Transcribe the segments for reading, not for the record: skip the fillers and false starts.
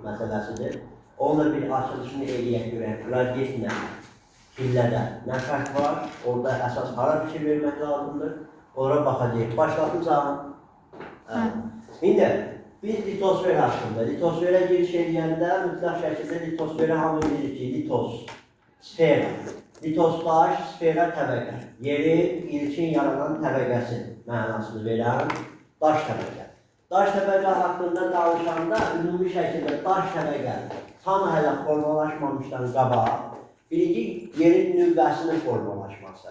məsələsidir. Onunla bir açılışını eləyək görək, radiyetlə, pillədə nə fərq var, orada əsas hara fikir vermək lazımdır, onlara baxacaq. Başlatmışam. İndi biz litosfer haqqında, litosferə giriş edəndə mütləq şəkildə litosferə hamı bilir ki, litos, sfera, litosdaş, sfera təbəqə, yerin ilkin yaranan təbəqəsi mənasını verən daş təbəqə. Daş təbəqə haqqında danışanda ümumi şəkildə daş təbəqə tam hələ formalaşmamışdan qabaq, birinci yerin nüvvəsinin formalaşması.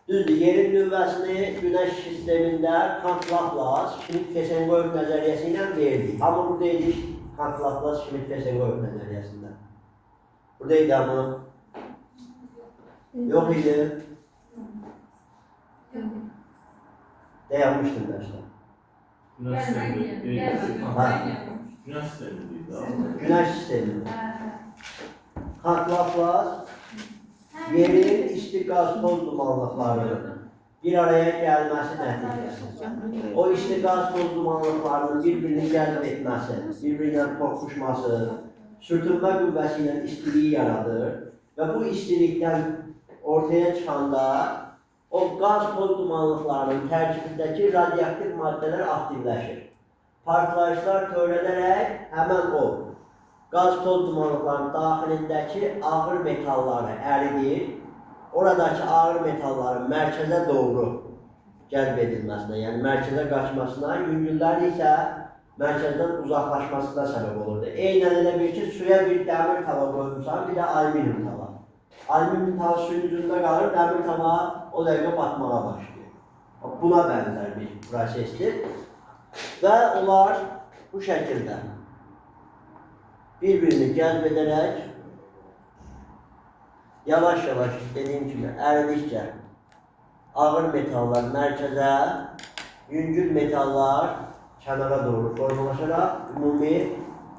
Düzdür, yerin nüvvəsini Günəş sistemində Kant-Laplace, Schmidt-Fessenkoev nəzəriyyəsi ilə verdik. Amma burada edik Kant-Laplace, Schmidt-Fessenkoev nəzəriyyəsində. Burada idi amma. Yox idi. Dayanmışdım dərsdə. Günəş sistemində. Kant-Laplace yerin isti qaz toz dumanlıqlarının bir araya gəlməsi nəticəsində. O isti qaz toz dumanlıqlarının bir-birini cəlb etməsi, bir-birindən toqquşması, sürtünmə qüvvəsi ilə istiliyi yaradır və bu istilikdən ortaya çıxanda o qaz toz dumanlıqlarının tərkibindəki radioaktiv maddələr aktivləşir. Partlayışlar törədərək həmən o qaz toz dumanlıqlarının daxilindəki ağır metalları əridir. Oradakı ağır metalların mərkəzə doğru cəlb edilməsinə, yəni mərkəzə qaçmasına, yüngüllərin isə mərkəzdən uzaqlaşmasına səbəb olurdu. Eynən elə bir ki, suya bir dəmir tava qoymuşsan, bir də alüminium tava. Alüminium tava suyun üzündə qalır, dəmir tava o dəqiqə batmağa başlayır. Buna bənzər bir prosesdir və onlar bu şəkildə bir-birini cəlb edərək yavaş-yavaş dediyim kimi əridikcə ağır metallar mərkəzə, yüngül metallar kənara doğru formalaşaraq ümumi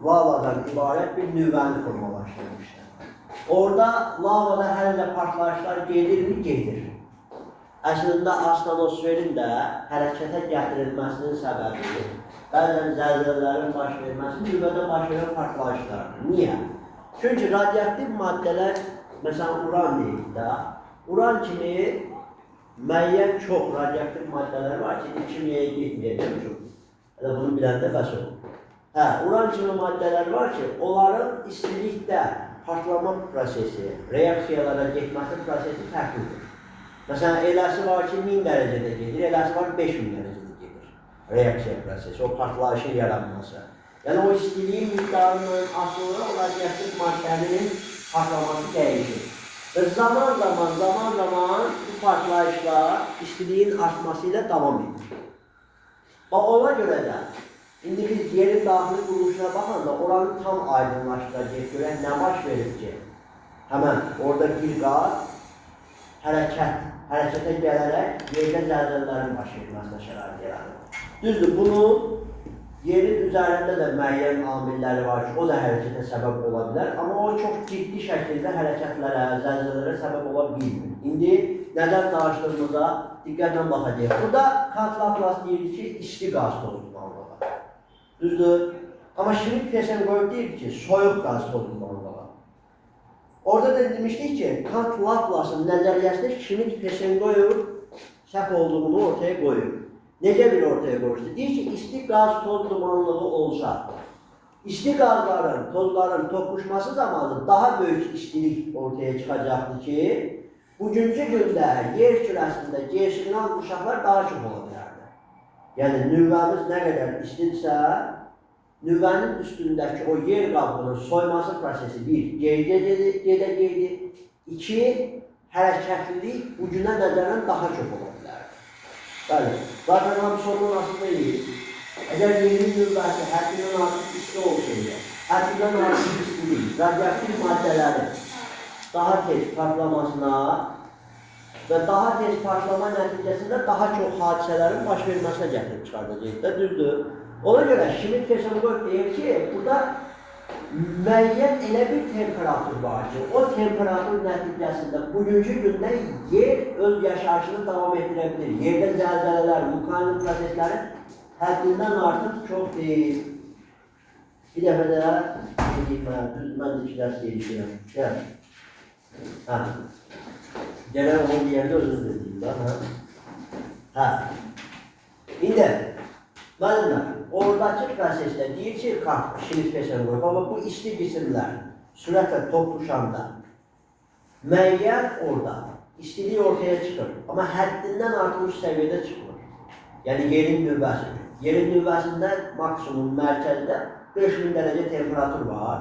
lavadan ibarət bir nüvəni formalaşdırmışdır. Orada lavada hələ partlayışlar gedirmi? Gedir. Əslində astronosferin də hərəkətə gətirilməsinin səbəbidir. Bəzən zəlzələlərin baş verməsi nüvədə baş verən partlayışlardır. Niyə? Çünki radioaktiv maddələr, məsələn, uran deyirik də, uran kimi müəyyən çox radioaktiv maddələr var ki, kimiyaya getməyəcəm. Hələ bunu biləndə bəs olur. Uran kimi maddələr var ki, onların istilikdə partlama prosesi, reaksiyalara getməsi prosesi fərqlidir. Məsələn, eləsi var ki, 1000 dərəcədə gedir, eləsi var 5000 dərəcədə gedir. Reaksiya prosesi, o partlayışın yaranması. Yəni, o istiliyin miqdarının asılı, o radioaktiv maddənin partlaması dəyişir. Və zaman bu partlayışlar istiliyin artması ilə davam edir. Ona görə də, indi biz yerin daxili quruluşuna baxanda oranı tam aydınlaşdıracaq görək nə baş verir ki, həmən orada bir qaz hərəkətə gələrək yerdə zəlzələlərin baş verməsinə şərait yaradır. Düzdür, bunun yerin üzərində də müəyyən amilləri var ki, o da hərəkətə səbəb ola bilər, amma o çox ciddi şəkildə hərəkətlərə, zəlzələlərə səbəb ola bilmir. İndi nədən danışdığımıza diqqətlə baxacaq. Burada Kant-Laplace deyir ki, isti qaz toz dumanlığı. Düzdür, amma Schmidt-Fessenkoev deyir ki, soyuq qaz toz dumanlığı. Orada da demişdik ki, Kant-Laplace'ın nəzəriyyəsində Schmidt-Fessenkoev səhv olduğunu ortaya qoyur. Necə bir ortaya qoyursa? Deyir ki, isti qaz toz dumanlığı olsa, isti qazların, tozların toqquşması zamanı daha böyük istilik ortaya çıxacaqdır ki, bugünkü gündə yer kürəsində G-siqnal uşaqlar daha çox ola bilərdir. Yəni, nüvəmiz nə qədər istidirsə, nüvənin üstündəki o yer qabının soyması prosesi bir, gedə-gedir, iki, hərəkətlilik bu günə nəzərən daha çox ola bilərdir. Bəli, zaten hamısı onun aslında deyil. Əgər yerin nüvəsi həddindən artıq isti olsaydı, həddindən artıq istilik, radioaktiv maddələrin daha tez partlamasına və daha tez partlama nəticəsində daha çox hadisələrin baş verməsinə gətirib çıxardacaq da, düzdür. Ona görə Schmidt-Fessenkoev deyir ki, burada müəyyən elə bir temperatur var ki, o temperatur nəticəsində bugünkü gündə yer öz yaşayışını davam etdirə bilir. Yerdə zəlzələlər, vulkanik proseslərin həddindən artıq çox deyil. Bir dəfə də deyim mən də 2 dərs gelişirəm. Gəl. Hə. Gələn onun deyəndə özünüz dediyim da. Hə. İndi müəllimlər, oradakı prosesdə deyir ki, işini spesial qrup, amma bu isti cisimlər sürətlə topluşanda müəyyən orada istilik ortaya çıxır, amma həddindən artmış səviyyədə çıxmır. Yəni yerin nüvəsi. Yerin nüvəsində maksimum mərkəzdə 5000 dərəcə temperatur var.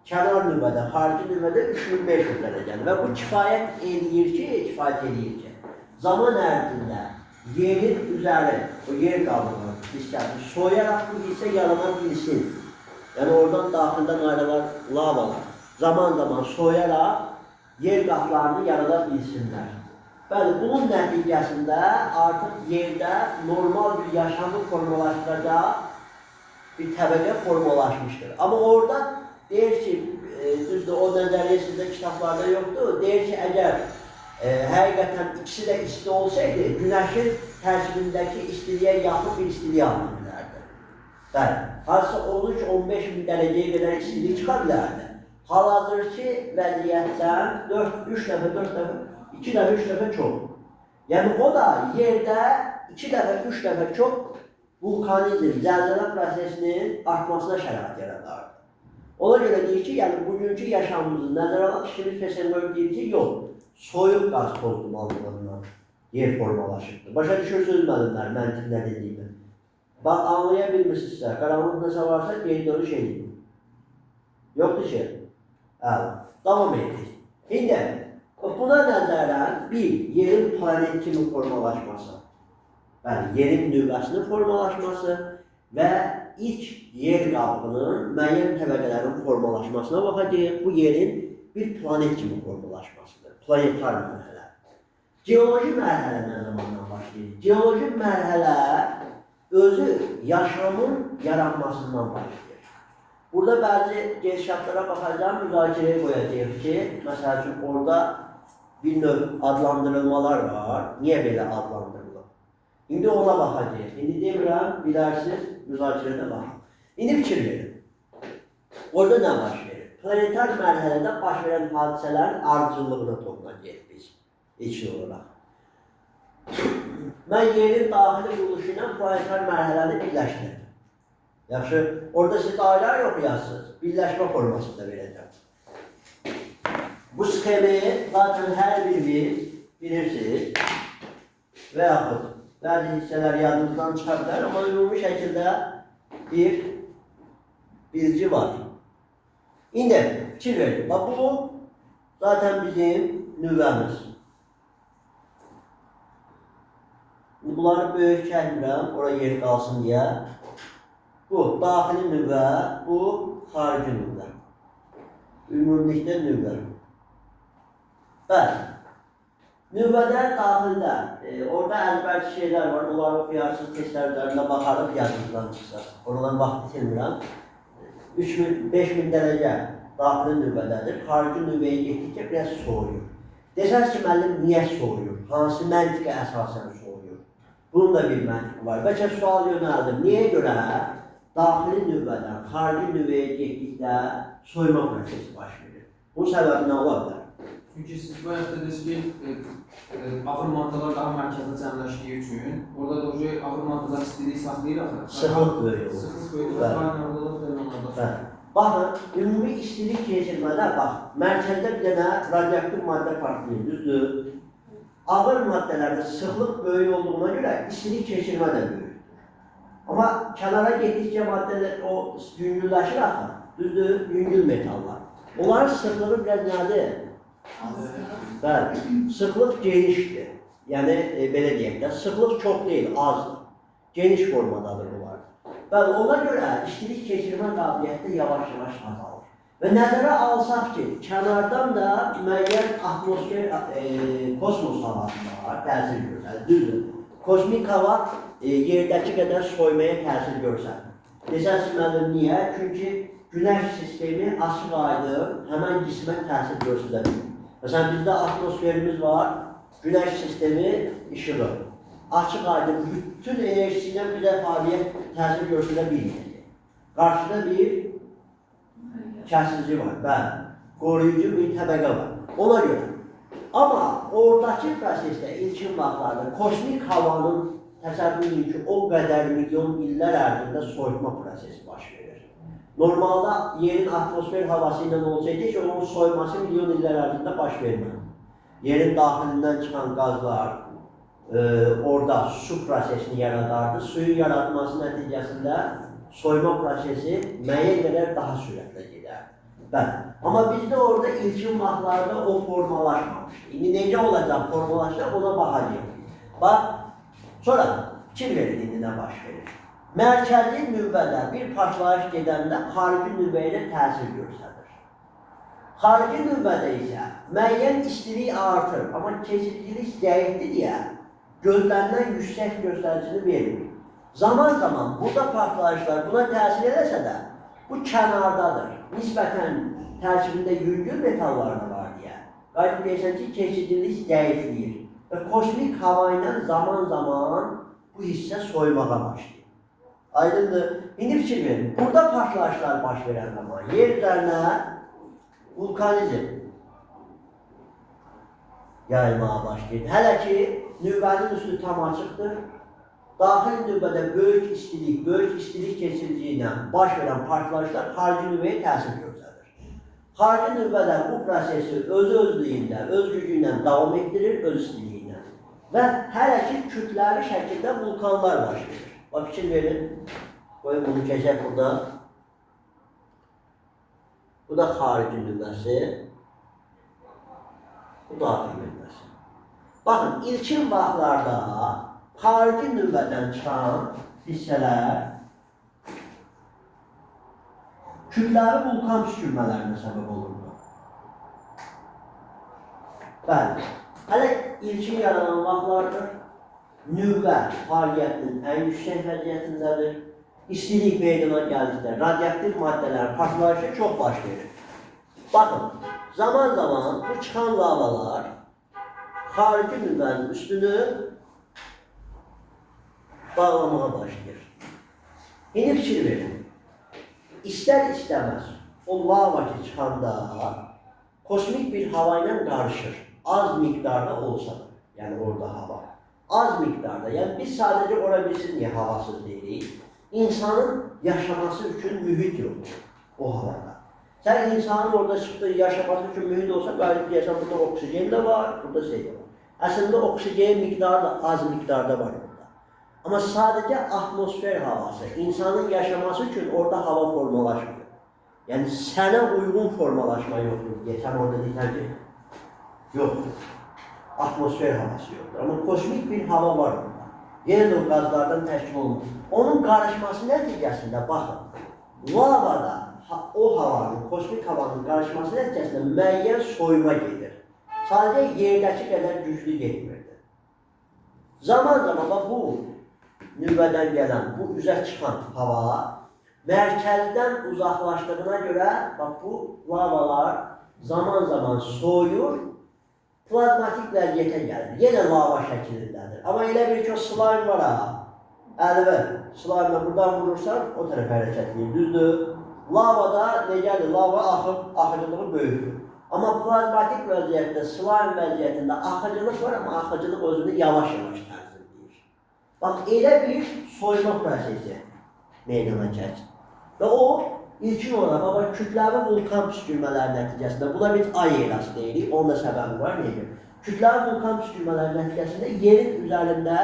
Kənar nüvədə, xarici nüvədə 3500 dərəcədir və bu kifayət eləyir ki, zaman ərzində yerin üzəri, o yer qabının hissəsi soyaraq bu hissə yarana bilsin. Yəni oradan daxildən ayrılan lavalar zaman soyaraq yer qaplarını yarada bilsinlər. Bəli, bunun nəticəsində artıq yerdə normal bir yaşamı formalaşdıracaq bir təbəqə formalaşmışdır. Amma orada deyir ki, düzdür, o nəzəriyyə sizdə kitablarda yoxdur, deyir ki, əgər həqiqətən ikisi də isti olsaydı, günəşin tərkibindəki istiliyə yaxın bir istiliyə alına bilərdi. Bəli, harca 13-15 min dərəcəyə qədər istilik çıxa bilərdi. Hal-hazırki vəziyyətdən 3 dəfə, 4 dəfə, 2 dəfə, 3 dəfə çox. Yəni o da yerdə 2 dəfə, 3 dəfə çox vulkanizm, zəlzələ prosesinin artmasına şərait yaradardı. Ona görə deyir ki, yəni bugünkü yaşamımızın nəzərə alaq, işimiz peşəngör deyir ki, yox, soyuq qaz pozulmalılığından yer formalaşıbdır. Başa düşürsünüz müəllimlər, məntiq nə dediyimi. Bax, anlaya bilmirsinizsə, qaranlıq nəsə varsa, geri dönüş edin. Yoxdur ki, davam edirik. İndi, buna nəzərən yerin planet kimi formalaşması, yerin nüvəsinin formalaşması və ilk yer qabının müəyyən təbəqələrin formalaşmasına baxacaq. Bu yerin bir planet kimi formalaşmasıdır, planetar mərhələ. Geoloji mərhələ nə zamandan başlayır? Geoloji mərhələ özü yaşamın yaranmasından başlayır. Burada bəzi gedişatlara baxacağım, müzakirəyə qoyacaq ki, məsəl üçün, orada bir növ adlandırılmalar var. Niyə belə adlandırılır? İndi ona baxacaq. İndi demirəm, bilərsiniz, müzakirədə baxın. İndi fikir verin. Orada nə baş verir? Planetar mərhələdə baş verən hadisələrin ardıcıllığına toxunacaq biz, ilkin olaraq. Mən yerin daxili quruluşu ilə planetar mərhələni birləşdirdim. Yaxşı, orada siz ayrı oxuyasınız, birləşmə formasında verəcəm. Bu sxemi zaten hər biriniz bilirsiniz və yaxud bəzi hissələr yadınızdan çıxa bilər, amma ümumi şəkildə bir bilgi var. İndi fikir verin, bu zaten bizim nüvəmiz. Bunları böyük çəkmirəm, oraya yer qalsın deyə. Bu daxili nüvə, bu xarici nüvə. Ümumilikdə nüvə. Bəli. Nüvədə daxildə, orada əlbərki şeylər var, onları oxuyarsınız, testlər üzərində baxarıq, yazınızdan çıxsa. Oradan vaxt itirmirəm. 3000-5000 dərəcə daxili nüvədədir. Xarici nüvəyə getdikcə biraz soğuyur. Desəz ki, müəllim, niyə soğuyur? Hansı məntiqə əsasən soğuyur? Bunun da bir məntiqi var. Bəlkə sual yönəldir. Niyə görə daxili nüvədən xarici nüvəyə getdikdə soyma prosesi baş verir? Bunun səbəbi nə ola bilər? Çünki siz bu həyatda dediniz ki, ağır maddalar daha mərkəzdə cəmləşdiyi üçün, orada da ağır maddalar istiliyi saxlayır axı. Sıxlıq böyük olur. Sıxlıq böyük olur, qaynaqlıqlar fenomenaldır. Baxın, ümumi istilik keçirmədə, bax, mərkəzdə bir dənə radioaktiv maddə partlayır, düzdür? Ağır maddələrdə sıxlıq böyük olduğuna görə istilik keçirmə də böyükdür. Amma kənara getdikcə maddələr o yüngülləşir axı, düzdür? Yüngül metallar. Onların sıxlığı biraz nədir? Bəli, sıxlıq genişdir. Yəni, belə deyək də, sıxlıq çox deyil, azdır. Geniş formadadır bunlar. Bəli, ona görə istilik keçirmə qabiliyyəti yavaş-yavaş azalır. Və nəzərə alsaq ki, kənardan da müəyyən atmosfer, kosmos havası var, təsir göstərir, düzdür. Kosmik hava yerdəki qədər soymaya təsir göstərir. Desəz müəllim, niyə? Çünki Günəş sistemi açıq aydın həmən cismə təsir göstərir. Məsələn, bizdə atmosferimiz var, Günəş sistemi işığı. Açıq aydın bütün enerjisindən bizə fəaliyyət təsir göstərə bilməyəcək. Qarşıda bir kəsici var, bəli. Qoruyucu bir təbəqə var. Ona görə. Amma oradakı prosesdə ilkin vaxtlarda kosmik havanın təsəvvür edin ki, o qədər milyon illər ərzində soyutma prosesi baş verir. Normalda yerin atmosfer havası ilə olsaydı ki, onun soyması milyon illər ərzində baş verməz. Yerin daxilindən çıxan qazlar orada su prosesini yaradardı. Suyun yaratması nəticəsində soyma prosesi müəyyən qədər daha sürətlə gedər. Bəli. Amma bizdə orada ilkin vaxtlarda o formalaşmamışdı. İndi necə olacaq formalaşacaq ona baxacaq. Bax, sonra fikir verin indi nə baş verir. Mərkəzi nüvədə bir partlayış gedəndə xarici nüvə ilə təsir göstərir. Xarici nüvədə isə müəyyən istilik artır, amma keçiricilik zəifdir deyə gözlənilən yüksək göstəricini vermir. Zaman zaman burada partlayışlar buna təsir eləsə də bu kənardadır. Nisbətən tərkibində yüngül metallar da var deyə. Qayıdıb deyəsən ki, keçicilik zəifləyir və kosmik hava ilə zaman zaman bu hissə soymağa başlayır. Aydındır. İndi fikir verin. Burada partlayışlar baş verən zaman yer üzərinə vulkanizm yayılmağa başlayır. Hələ ki, nüvənin üstü tam açıqdır. Daxil nüvədə böyük istilik keçiriciyi ilə baş verən partlayışlar xarici nüvəyə təsir göstərir. Xarici nüvədə bu prosesi öz-özlüyündə, öz gücü ilə davam etdirir, öz istiliyi ilə. Və hələ ki, kütləvi şəkildə vulkanlar baş verir. Bax, fikir verin. Qoyun bunu keçək burada. Bu da xarici nüvəsi. Bu daxil nüvəsi. Baxın, ilkin vaxtlarda xarici nüvədən çıxan hissələr kütləvi vulkan püskürmələrinə səbəb olurdu. Bəli, hələ ilkin yaranan vaxtlardır. Nüvə fəaliyyətinin ən yüksək vəziyyətindədir. İstilik meydana gəldikdə radioaktiv maddələrin partlayışı çox baş verir. Baxın, zaman zaman bu çıxan lavalar xarici nüvənin üstünü bağlamağa başlayır. İndi fikir verin. İstər-istəməz o lava ki çıxanda kosmik bir hava ilə qarışır. Az miqdarda olsa da, yəni orada hava. Az miqdarda, yəni biz sadəcə ora bilsin niyə havasız deyirik. İnsanın yaşaması üçün mühit yoxdur o havada. Sən insanın orada çıxdığı yaşaması üçün mühit olsa, qalib deyəsən, burada oksigen də var, burada şey də var. Əslində oksigen miqdarı da az miqdarda var orada. Amma sadəcə atmosfer havası, insanın yaşaması üçün orada hava formalaşmıyor. Yəni sənə uyğun formalaşma yoxdur. Sən orada deyirsən ki, yoxdur. Atmosfer havası yoxdur. Amma kosmik bir hava var orada. Yenə də o qazlardan təşkil olunur. Onun qarışması nəticəsində, baxın, lavada o havanın, kosmik havanın qarışması nəticəsində müəyyən soyuma gedir. Sadəcə yerdəki qədər güclü getmirdi. Zaman zaman bu nüvədən gələn, bu üzə çıxan hava mərkəzdən uzaqlaşdığına görə bu lavalar zaman zaman soyur, plazmatik vəziyyətə gəlir. Yenə lava şəklindədir. Amma elə bir ki, o slime var ha, əlvə, slime buradan vurursan, o tərəf hərəkətliyir, düzdür. Lavada necədir? Lava axıcılığı böyükdür. Amma plazmatik vəziyyətdə, slime vəziyyətində axıcılıq var, amma axıcılıq özünü yavaş-yavaş tənzimləyir. Bax, elə bir soyma prosesi meydana gəlir. Və o, ilkin olaraq, kütləvi vulkan püskürmələri nəticəsində, buna biz ay eylası deyirik, onun da səbəbi var, neydir? Kütləvi vulkan püskürmələri nəticəsində yerin üzərində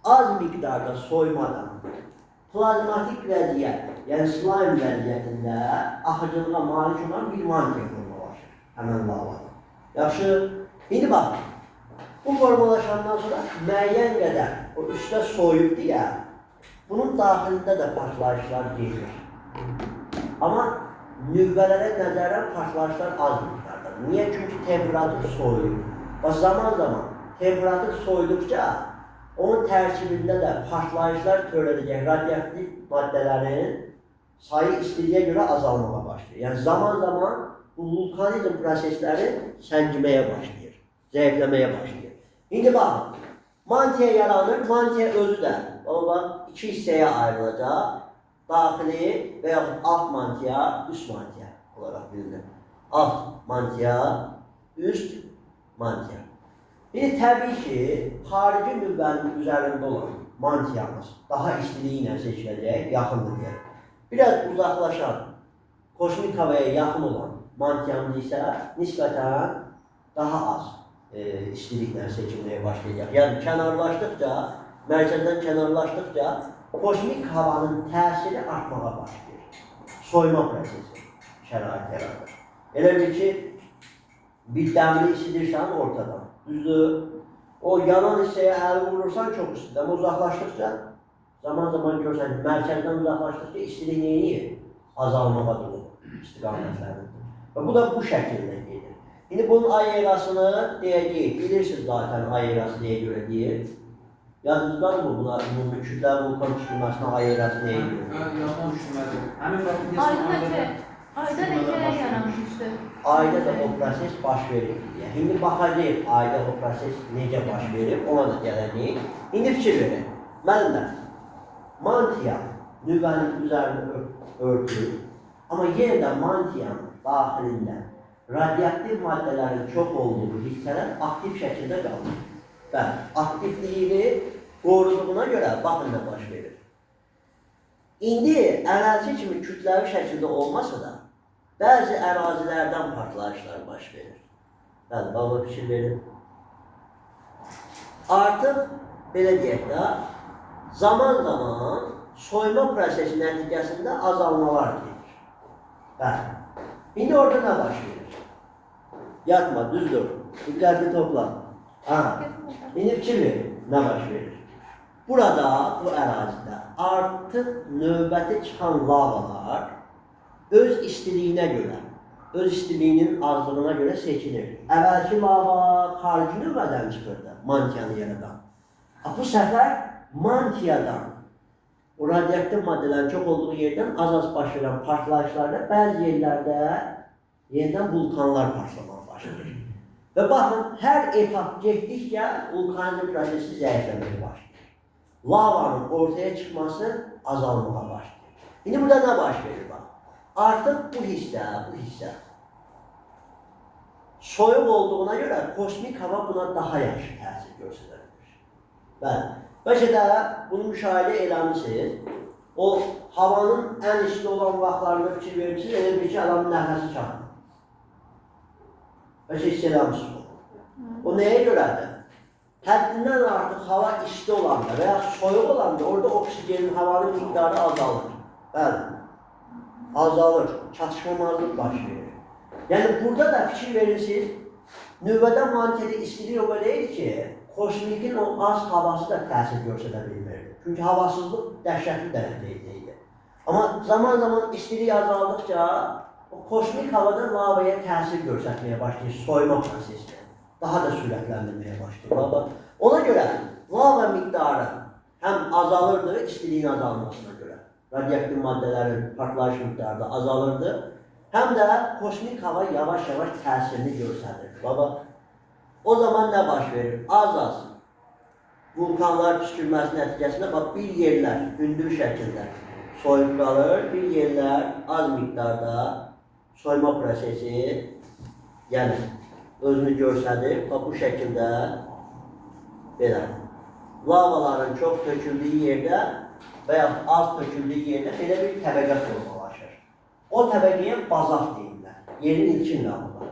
az miqdarda soymadan plazmatik vəziyyət, yəni slime vəziyyətində axıcılığa malik olan bir mantiya formalaşır, həmən lavada. Yaxşı, indi baxın, bu formalaşandan sonra müəyyən qədər o üstə soyub deyə, bunun daxilində də partlayışlar gedir. Amma nüvələrə nəzərən partlayışlar az miqdardadır. Niyə? Çünki temperatur soyuyur. Zaman zaman temperatur soyuduqca onun tərkibində də partlayışlar törədəcək radioaktiv maddələrin sayı istiliyə görə azalmağa başlayır. Yəni zaman zaman bu vulkanizm prosesləri səngiməyə başlayır, zəifləməyə başlayır. İndi baxın, mantiya yaranır, mantiya özü də iki hissəyə ayrılacaq. Daxili və yaxud alt mantiya, üst mantiya olarak bilinir. Alt mantia, üst mantia. Bir təbii ki, xarici nüvənin üzərində olan mantiyamız daha istiliyi ilə seçiləcək, yaxındır deyə. Biraz uzaqlaşan, kosmik havaya yaxın olan mantiyamız isə nisbətən daha az istiliklə seçilməyə başlayacaq. Yəni kənarlaşdıqca, mərkəzdən kənarlaşdıqca kosmik havanın təsiri artmağa başlayır. Soyma prosesi şərait yaradır. Elə bil ki, bir dəmri isidirsən ortadan. Düzdür, o yanan hissəyə əl vurursan çox istidir. Amma uzaqlaşdıqca, zaman görsən ki, mərkəzdən uzaqlaşdıqca istilik neyir? Azalmağa durur istiqamətləridir. Və bu da bu şəkildə gedir. İndi bunun ay eğrasını deyəcəyik. Bilirsiniz zaten ay eğrası nəyə görə deyir. Yadınızdan mı buna ümumi kütlə vulkan düşürməsində ay eğrası nəyə görə? Yaman düşürmədir. Həmin vaxt Ayda ləkələr yaranmışdır. Ayda da o proses baş verir. Şimdi baxacağıq ayda o proses necə baş verir, ona da gələcəyik. İndi fikir verin. Mənimlə mantiya nüvənin üzərini örtür. Amma yenə də mantiyanın daxilində radioaktiv maddələrin çox olduğu hissələr aktiv şəkildə qalır. Bəli, aktivliyini qoruduğuna görə baxın nə baş verir. İndi ərazi kimi kütləvi şəkildə olmasa da, bəzi ərazilərdən partlayışlar baş verir. Bəli, baba fikir verin. Artıq, belə deyək də, zaman soyma prosesi nəticəsində azalmalar gedir. Bəli. İndi orada nə baş verir? Yatma, düzdür. Diqqətli topla. İndi fikir verin, nə baş verir? Burada, bu ərazidə artıq növbəti çıxan lavalar öz istiliyinə görə, öz istiliyinin azlığına görə seçilir. Əvvəlki lava xarici nüvədən çıxırdı, mantiyanı yaradan. Bu səfər mantiyadan, o radioaktiv maddələrin çox olduğu yerdən az baş verən partlayışlarda bəzi yerlərdə yenidən vulkanlar partlamaya başlayır. Və baxın, hər etap getdikcə vulkanizm prosesi zəifləməyə başlayır. Lavanın ortaya çıxması azalmağa başlayır. İndi burada nə baş verir? Artıq bu hissə soyuq olduğuna görə kosmik hava buna daha yaxşı təsir göstərir. Bəli. Bəlkə də bunu müşahidə eləmişsiniz. O havanın ən isti olan vaxtlarında fikir verirsiniz, elə bir ki, adamın nəfəsi çatmır. Bəlkə hiss eləmişsiniz. O nəyə görədir? Həddindən artıq hava isti olanda və ya soyuq olanda orada oksigenin, havanın miqdarı azalır. Bəli. Azalır, çatışmamazlıq baş verir. Yəni burada da fikir verirsiniz, nüvədə mantiyada istilik o deyil ki, kosmikin o az havası da təsir göstərə bilmir. Çünki havasızlıq dəhşətli dərəcədə idi. Amma zaman istilik azaldıqca o kosmik havada lavaya təsir göstərməyə başlayır, soyma prosesini. Daha da sürətləndirməyə başlayır. Ona görə lava miqdarı həm azalırdı istiliyin azalmasına görə. Radioaktiv maddələrin partlayış miqdarı da azalırdı. Həm də kosmik hava yavaş-yavaş təsirini göstərir. Baba, o zaman nə baş verir? Az vulkanlar püskürməsi nəticəsində bir yerlər hündür şəkildə soyub qalır, bir yerlər az miqdarda soyma prosesi özünü göstərir. Bu şəkildə belə lavaların çox töküldüyü yerdə və ya az töküldüyü yerdə belə bir təbəqə formalaşır. O təbəqəyə bazalt deyirlər. Yerin ilkin lava.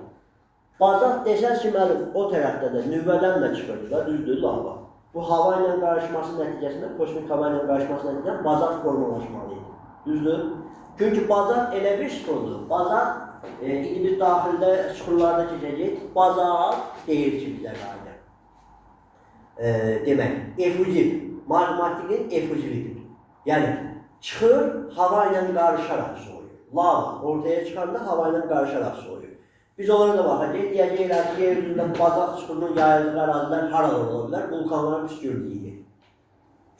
Bazalt desəz ki, o tərəfdə də nüvədən də çıxırdı da, düzdür lava. Bu hava ilə qarışması nəticəsində, kosmik hava ilə qarışması nəticəsində bazalt formalaşmalıydı. Düzdür? Çünki bazalt elə bir suxurdur. Bazalt, indi biz daxildə suxurlarda keçəcəyik, bazalt deyir ki, bizə qayda. Demək, efuziv, magmatikin efuzividir. Yəni, çıxır, hava ilə qarışaraq soğuyur. Lava ortaya çıxanda hava ilə qarışaraq soğuyur. Biz onlara da baxacaq, deyəcəklər ki, yer üzündə bazalt suxurunun yayıldığı ərazilər haralar ola bilər, vulkanlara püskürdüyü.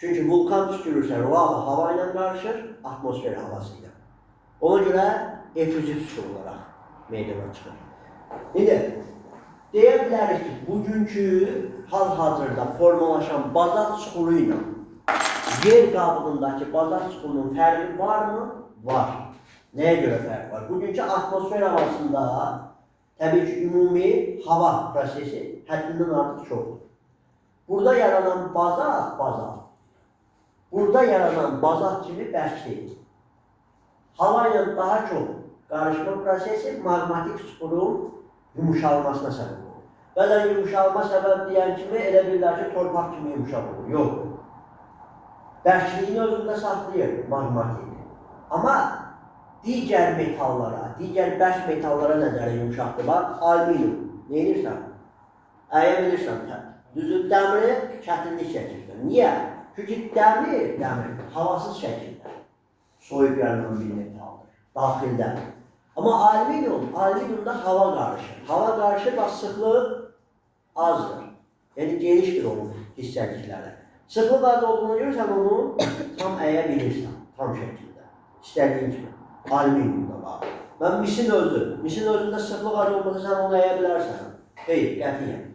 Çünki vulkan püskürürsə, lava hava ilə qarışır, atmosfer havası ilə. Ona görə efuziv suxur olaraq meydana çıxır. İndi, deyə bilərik ki, bugünkü hal-hazırda formalaşan bazalt suxuru ilə yer qabığındakı bazalt suxurunun fərqi varmı? Var. Nəyə görə fərq var? Bugünkü atmosfer havasında təbii ki, ümumi hava prosesi həddindən artıq çoxdur. Burada yaranan bazalt. Burada yaranan bazalt kimi bərk deyil. Hava ilə daha çox qarışma prosesi maqmatik çuxurun yumuşalmasına səbəb olur. Bəzən yumuşalma səbəb deyən kimi elə bilirlər ki, torpaq kimi yumuşaq olur. Yox. Bərkliyini özündə saxlayır maqmatik. Amma digər metallara, digər bərk metallara nəzərə yumuşaqdır. Bax, alüminium. Ne edirsən? Əyə bilirsən, düzü dəmiri çətinlik çəkirsən. Niyə? Çünki dəmir havasız şəkildə soyub yaranan bir metaldır, daxildə. Amma alüminiumda hava qarışır. Hava qarışır, bax, sıxlıq azdır. Yəni, genişdir onun hissəcikləri. Sıxlıq az olduğunu görürsən, onu tam əyə bilirsən, tam şəkildə. İstədiyin kimi. Alüminiumda var. Mən misin özündə sıxlıq az olmasa sən onu əyə bilərsən. Xeyr, qətiyyən.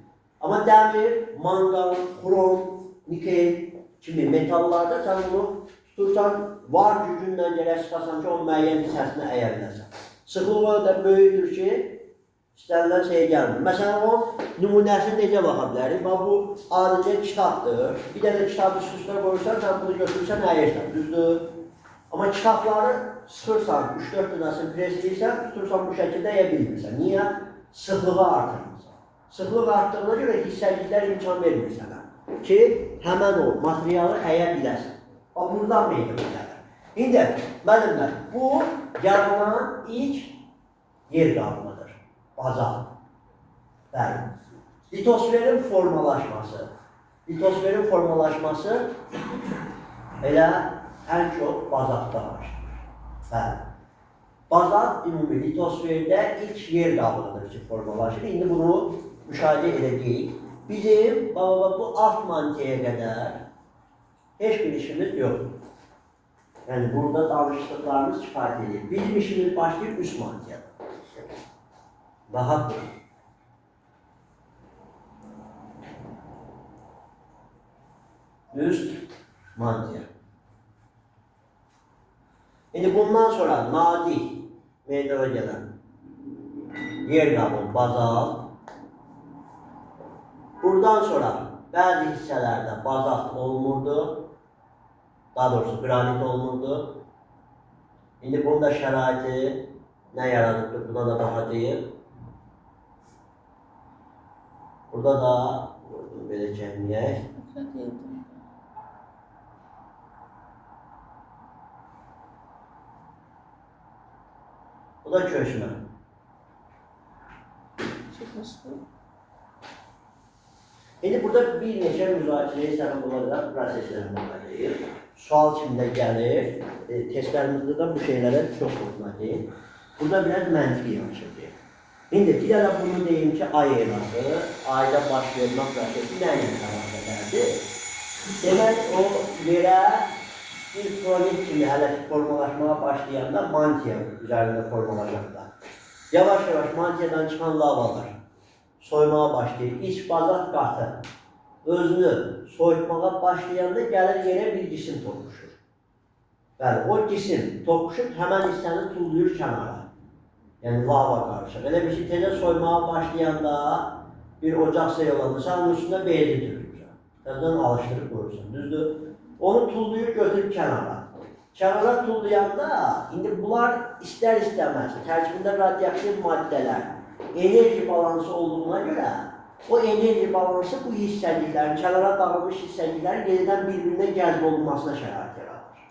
Amma dəmir, manqan, xrom, nikel kimi metallarda sən onu tutursan, var gücünlə gələk sıxasan ki, onun müəyyən hissəsini əyə bilərsən. Sıxlığı da böyükdür ki, istənilən şey gəlmir. Məsələn, o nümunəsini necə baxa bilərik? Bax, bu adicə kitabdır. Bir dənə kitabı üst-üstə qoyursan, sən bunu götürürsən, əyirsən, düzdür? Amma kitabları sıxırsan, 3-4 dənəsini presləyirsən, tutursan bu şəkildə əyə bilmirsən. Niyə? Sıxlığı artırmırsan. Sıxlıq artdığına görə hissəciklər imkan vermir sənə ki, həmən o materialı əyə biləsən. Bax, buradan meydana gəlir. İndi, müəllimlər, bu yaranan ilk yer qabıdır, bazalt. Bəli. Litosferin formalaşması. Litosferin formalaşması elə ən çox bazaltda başlayır. Bəli. Bazalt ümumi litosferdə ilk yer qabıdır ki, formalaşır. İndi bunu müşahidə edəcəyik. Bizim bu alt mantiyaya qədər heç bir işimiz yoxdur. Yəni, burada danışdıqlarımız kifayət edir. Bizim işimiz başlayır üst mantiyada. Daha bu. Üst mantiya. İndi bundan sonra nazik meydana gələn yer qabı, bazalt. Buradan sonra bəzi hissələrdə bazalt olmurdu. Daha doğrusu granit olmurdu. İndi bunun da şəraiti nə yaradıbdır, buna da baxacağıq. Burada da belə cəmiyyək. Bu da köşmə. İndi burada bir neçə müzakirəyə səbəb olacaq proseslərini baxacağıq. Sual kimi də gəlir. Testlərimizdə də bu şeylərə çox toxunacaq. Burada biraz məntiqi yanaşacaq. İndi bir dənə bunu deyim ki, ay eması, ayda baş vermə prosesi nə ilə əlaqələrdir? Demək, o yerə bir kronik kimi hələ formalaşmağa başlayanda mantiya üzərində formalaşanda. Yavaş-yavaş mantiyadan çıxan lavalar soymağa başlayır. İç bazalt qatı özünü soyutmağa başlayanda gəlir yerə bir cisim toqquşur. Bəli, o cisim toqquşub həmən hissəni tullayır kənara. Yəni lava qarışır. Elə bir şey tezə soymağa başlayanda bir ocaq sayılanda sən onun üstündə beyzi dürürsən. Təzdən alışdırıb qoyursan, düzdür? Onu tullayır, götürüb kənara. Kənara tullayanda, indi bunlar istər-istəməz, tərkibində radioaktiv maddələr, enerji balansı olduğuna görə o enerji balansı bu hissəciklərin, kənara dağılmış hissəciklərin yenidən bir-birinə gəlb olunmasına şərait yaradır.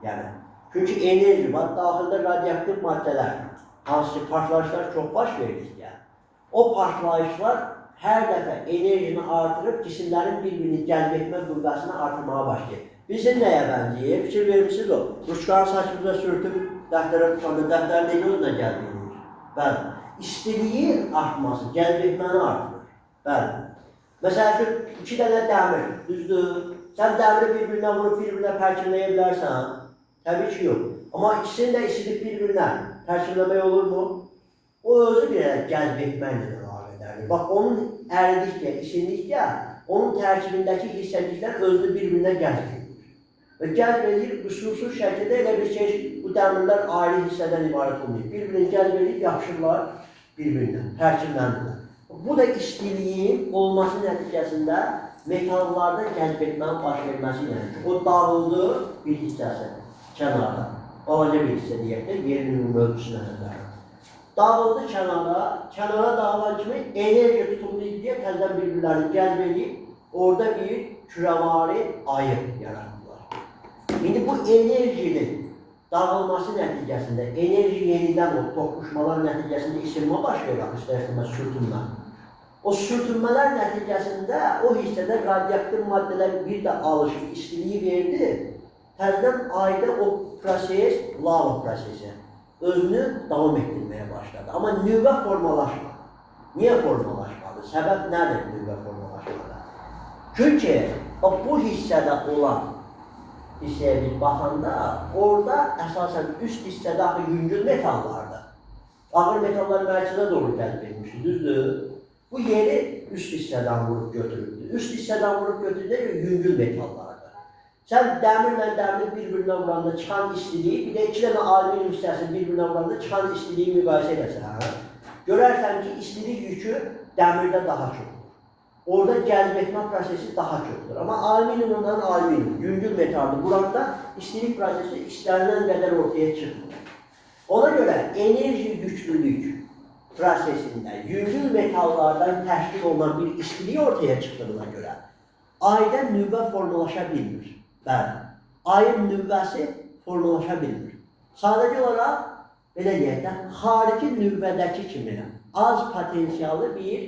Yəni, çünki enerji var, daxildə radioaktiv maddələr, hansı ki, partlayışlar çox baş verir. O partlayışlar hər dəfə enerjini artırıb cisimlərin bir-birini gəlb etmə qüvvəsini artırmağa başlayır. Bizim nəyə bənzəyir? Fikir vermişsiniz o. Ruşqanı saçımıza sürtüb, dəftərə tutanda, dəftər necə özünə gəlb edilir? Bəli. İstiliyin artması, gəlb etməni artırır. Bəli. Məsələn, 2 dənə dəmir, düzdür? Sən dəmiri bir-birinə vurub, bir-birinə pərkimləyə bilərsən? Təbii ki, yox. Amma ikisini də isidib bir-birinə pərkimləmək olurmu? O özü bir gəlb etməklə əlaqədardır. Bax, onun əridikcə, isindikcə, onun tərkibindəki hissəciklər özünü bir-birinə gəlb edir. və cəlb edir qüsursuz şəkildə elə bir şey, bu dəmirlər ayrı hissədən ibarət olmayıb. Bir-birini cəlb edib yapışırlar bir-birindən, tərkibləndirlər. Bu da istiliyin olması nəticəsində metallarda cəlb etmənin baş verməsi yəni. O dağıldı bir hissəsi kənarda. Balaca bir hissə deyək də, yerin ölçüsünə nəzərdə. Dağıldı kənara dağılan kimi enerji tutumlu deyə təzədən bir-birlərini cəlb edib, orada bir kürəvari ayı yaratdılar. İndi bu enerjinin dağılması nəticəsində, enerji yenidən o toqquşmalar nəticəsində isinmə baş verir, istər-istəməz sürtünmə. O sürtünmələr nəticəsində o hissədə radioaktiv maddələr bir də alışıb istiliyi verdi, təzədən ayda o proses, lava prosesi özünü davam etdirməyə başladı. Amma nüvə formalaşmadı. Niyə formalaşmadı? Səbəb nədir nüvə formalaşmadı? Çünki bu hissədə olan hissəyə biz baxanda, orada əsasən üst hissədə axı yüngül metallardır. Ağır metallar mərkəzə doğru gəlib etmişdir, düzdür? Bu yeri üst hissədən vurub götürüldü. Üst hissədən vurub götürüldü yüngül metallardır. Sən dəmirlə dəmir bir-birinə vuranda çıxan istiliyi, bir də iki dənə alüminyum hissəsi bir-birinə vuranda çıxan istiliyi müqayisə edəsən, görərsən ki, istilik yükü dəmirdə daha çoxdur. Orada cəlb etmə prosesi daha çoxdur. Amma alüminyumdan alüminyum, yüngül metalını vuranda istilik prosesi istənilən qədər ortaya çıxmır. Ona görə enerji yüklülük prosesində yüngül metallardan təşkil olunan bir istilik ortaya çıxdığına görə ayda nüvə formalaşa bilmir. Bəli, ayın nüvəsi formalaşa bilmir. Sadəcə olaraq, belə deyək də, xarici nüvədəki kimi az potensiallı bir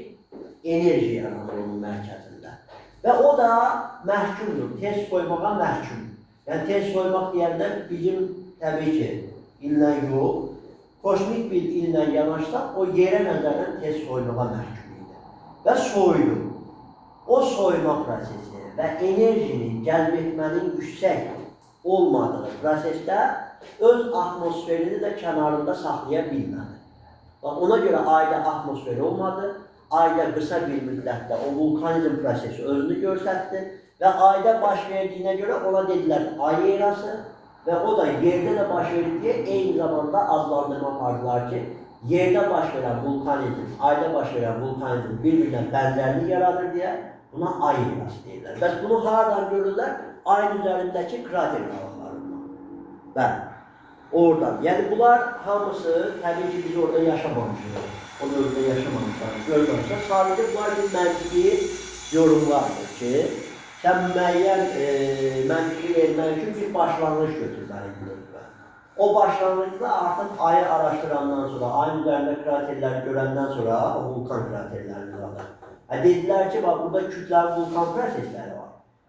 enerji yaranır onun mərkəzində. Və o da məhkumdur, tez soymağa məhkumdur. Yəni, tez soymaq deyəndə bizim, təbii ki, illə yox, kosmik bir illə yanaşsaq, o yerə nəzərdən tez soymağa məhkum idi. Və soydu. O soyma prosesi və enerjinin cəlb etmənin yüksək olmadığı prosesdə öz atmosferini də kənarında saxlaya bilmədi. Ona görə ayda atmosferi olmadı, ayda qısa bir müddətdə o vulkanizm prosesi özünü göstərdi və ayda baş verdiyinə görə ona dedilər ay erası və o da yerdə də baş verir deyə eyni zamanda adlandırma apardılar ki, yerdə baş verən vulkanizm, ayda baş verən vulkanizm bir-birinə bənzərlik yaradır deyə buna ay erası deyirlər. Bəs bunu haradan görürlər? Ayın üzərindəki krater qalıqlarından. Bəli, oradan. Yəni bunlar hamısı, təbii ki, biz orada yaşamamışıq. O dövrdə yaşamamışlar, görməmişlər. Sadəcə bunlar bir məntiqi yorumlardır ki, sən müəyyən məntiqi vermək üçün bir başlanğıc götürməlidir. O başlanğıcda artıq ayı araşdırandan sonra, ayın üzərində kraterləri görəndən sonra, o vulkan kraterlərini alır. Dedilər ki, burada kütləvi vulkan prosesləri var.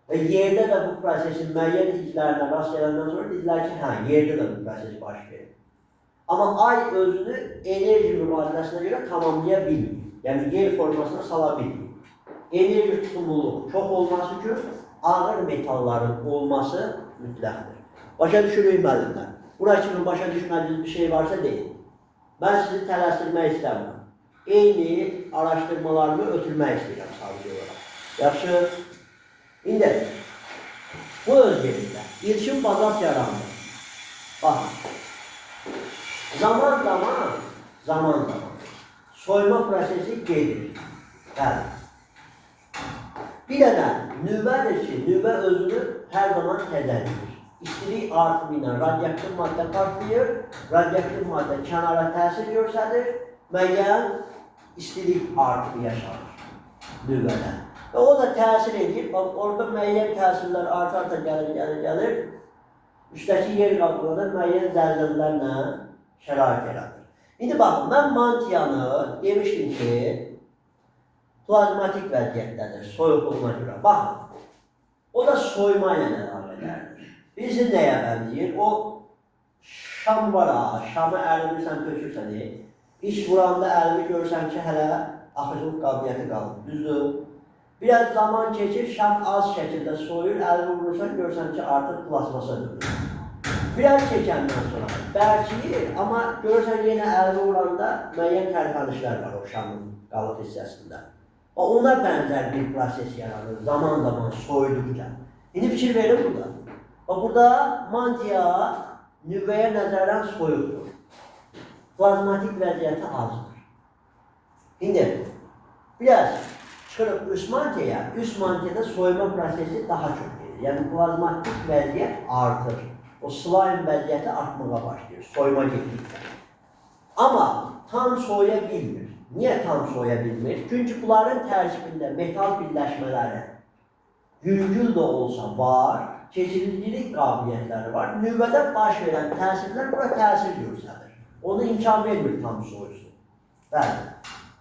Və yerdə də bu prosesin müəyyən izlərinə rast gələndən sonra dedilər ki, hə, yerdə də bu proses baş verir. Amma ay özünü enerji mübadiləsinə görə tamamlaya bilmir. Yəni, yer formasına sala bilmir. Enerji tutumluluğu çox olması üçün ağır metalların olması mütləqdir. Başa düşürük müəllimlər. Bura kimi başa düşmədiyiniz bir şey varsa deyil. Mən sizi tələsdirmək istəmirəm. Eyni araşdırmalarımı ötürmək istəyirəm sadəcə olaraq. Yaxşı. İndi, bu öz yerində ilkin bazalt yarandı. Baxın. Zaman soyma prosesi gedir. Bəli. Bir dənə nüvədir ki, nüvə özünü hər zaman təzəldir. İstilik artımı ilə radioaktiv maddə partlayır, radioaktiv maddə kənara təsir göstərir, müəyyən istilik artımı yaşanır nüvədə. Və o da təsir edir, orada müəyyən təsirlər arta gəlir, üstəki yer qapılarda müəyyən zəlzələlərlə şərait yaradır. İndi baxın, mən mantiyanı demişdim ki, plazmatik vəziyyətdədir, soyuqluğuna görə. Baxın, o da soyma ilə əlaqələrdir. Bizi nəyə bənzəyir? O şam var ha, şamı əlinirsən, tökürsən, iş vuranda əlini görsən ki, hələ axıcılıq qabiliyyəti qalır, düzdür? Biraz zaman keçir, şam az şəkildə soyur, əlini vurursan, görsən ki, artıq plasmasa dönür. Biraz keçəndən sonra bərkiyir, amma görürsən yenə əlini vuranda müəyyən tərpənişlər var o şamın qalıq hissəsində. Ona bənzər bir proses yaranır, zaman soyduqca. İndi fikir verin burada. Burada mantia nüvəyə nəzərən soyuqdur. Plazmatik vəziyyəti azdır. İndi biraz çıxırıq üst mantiyaya, üst mantiyada soyma prosesi daha çox gedir. Yəni plazmatik vəziyyət artır. O slime vəziyyəti artmağa başlayır, soyma getdikdə. Amma tam soya bilmir. Niyə tam soya bilmir? Çünki bunların tərkibində metal birləşmələri yüngül də olsa var, keçiricilik qabiliyyətləri var. Nüvədə baş verən təsirlər bura təsir göstərir. Onu imkan vermir tam soyusun. Bəli.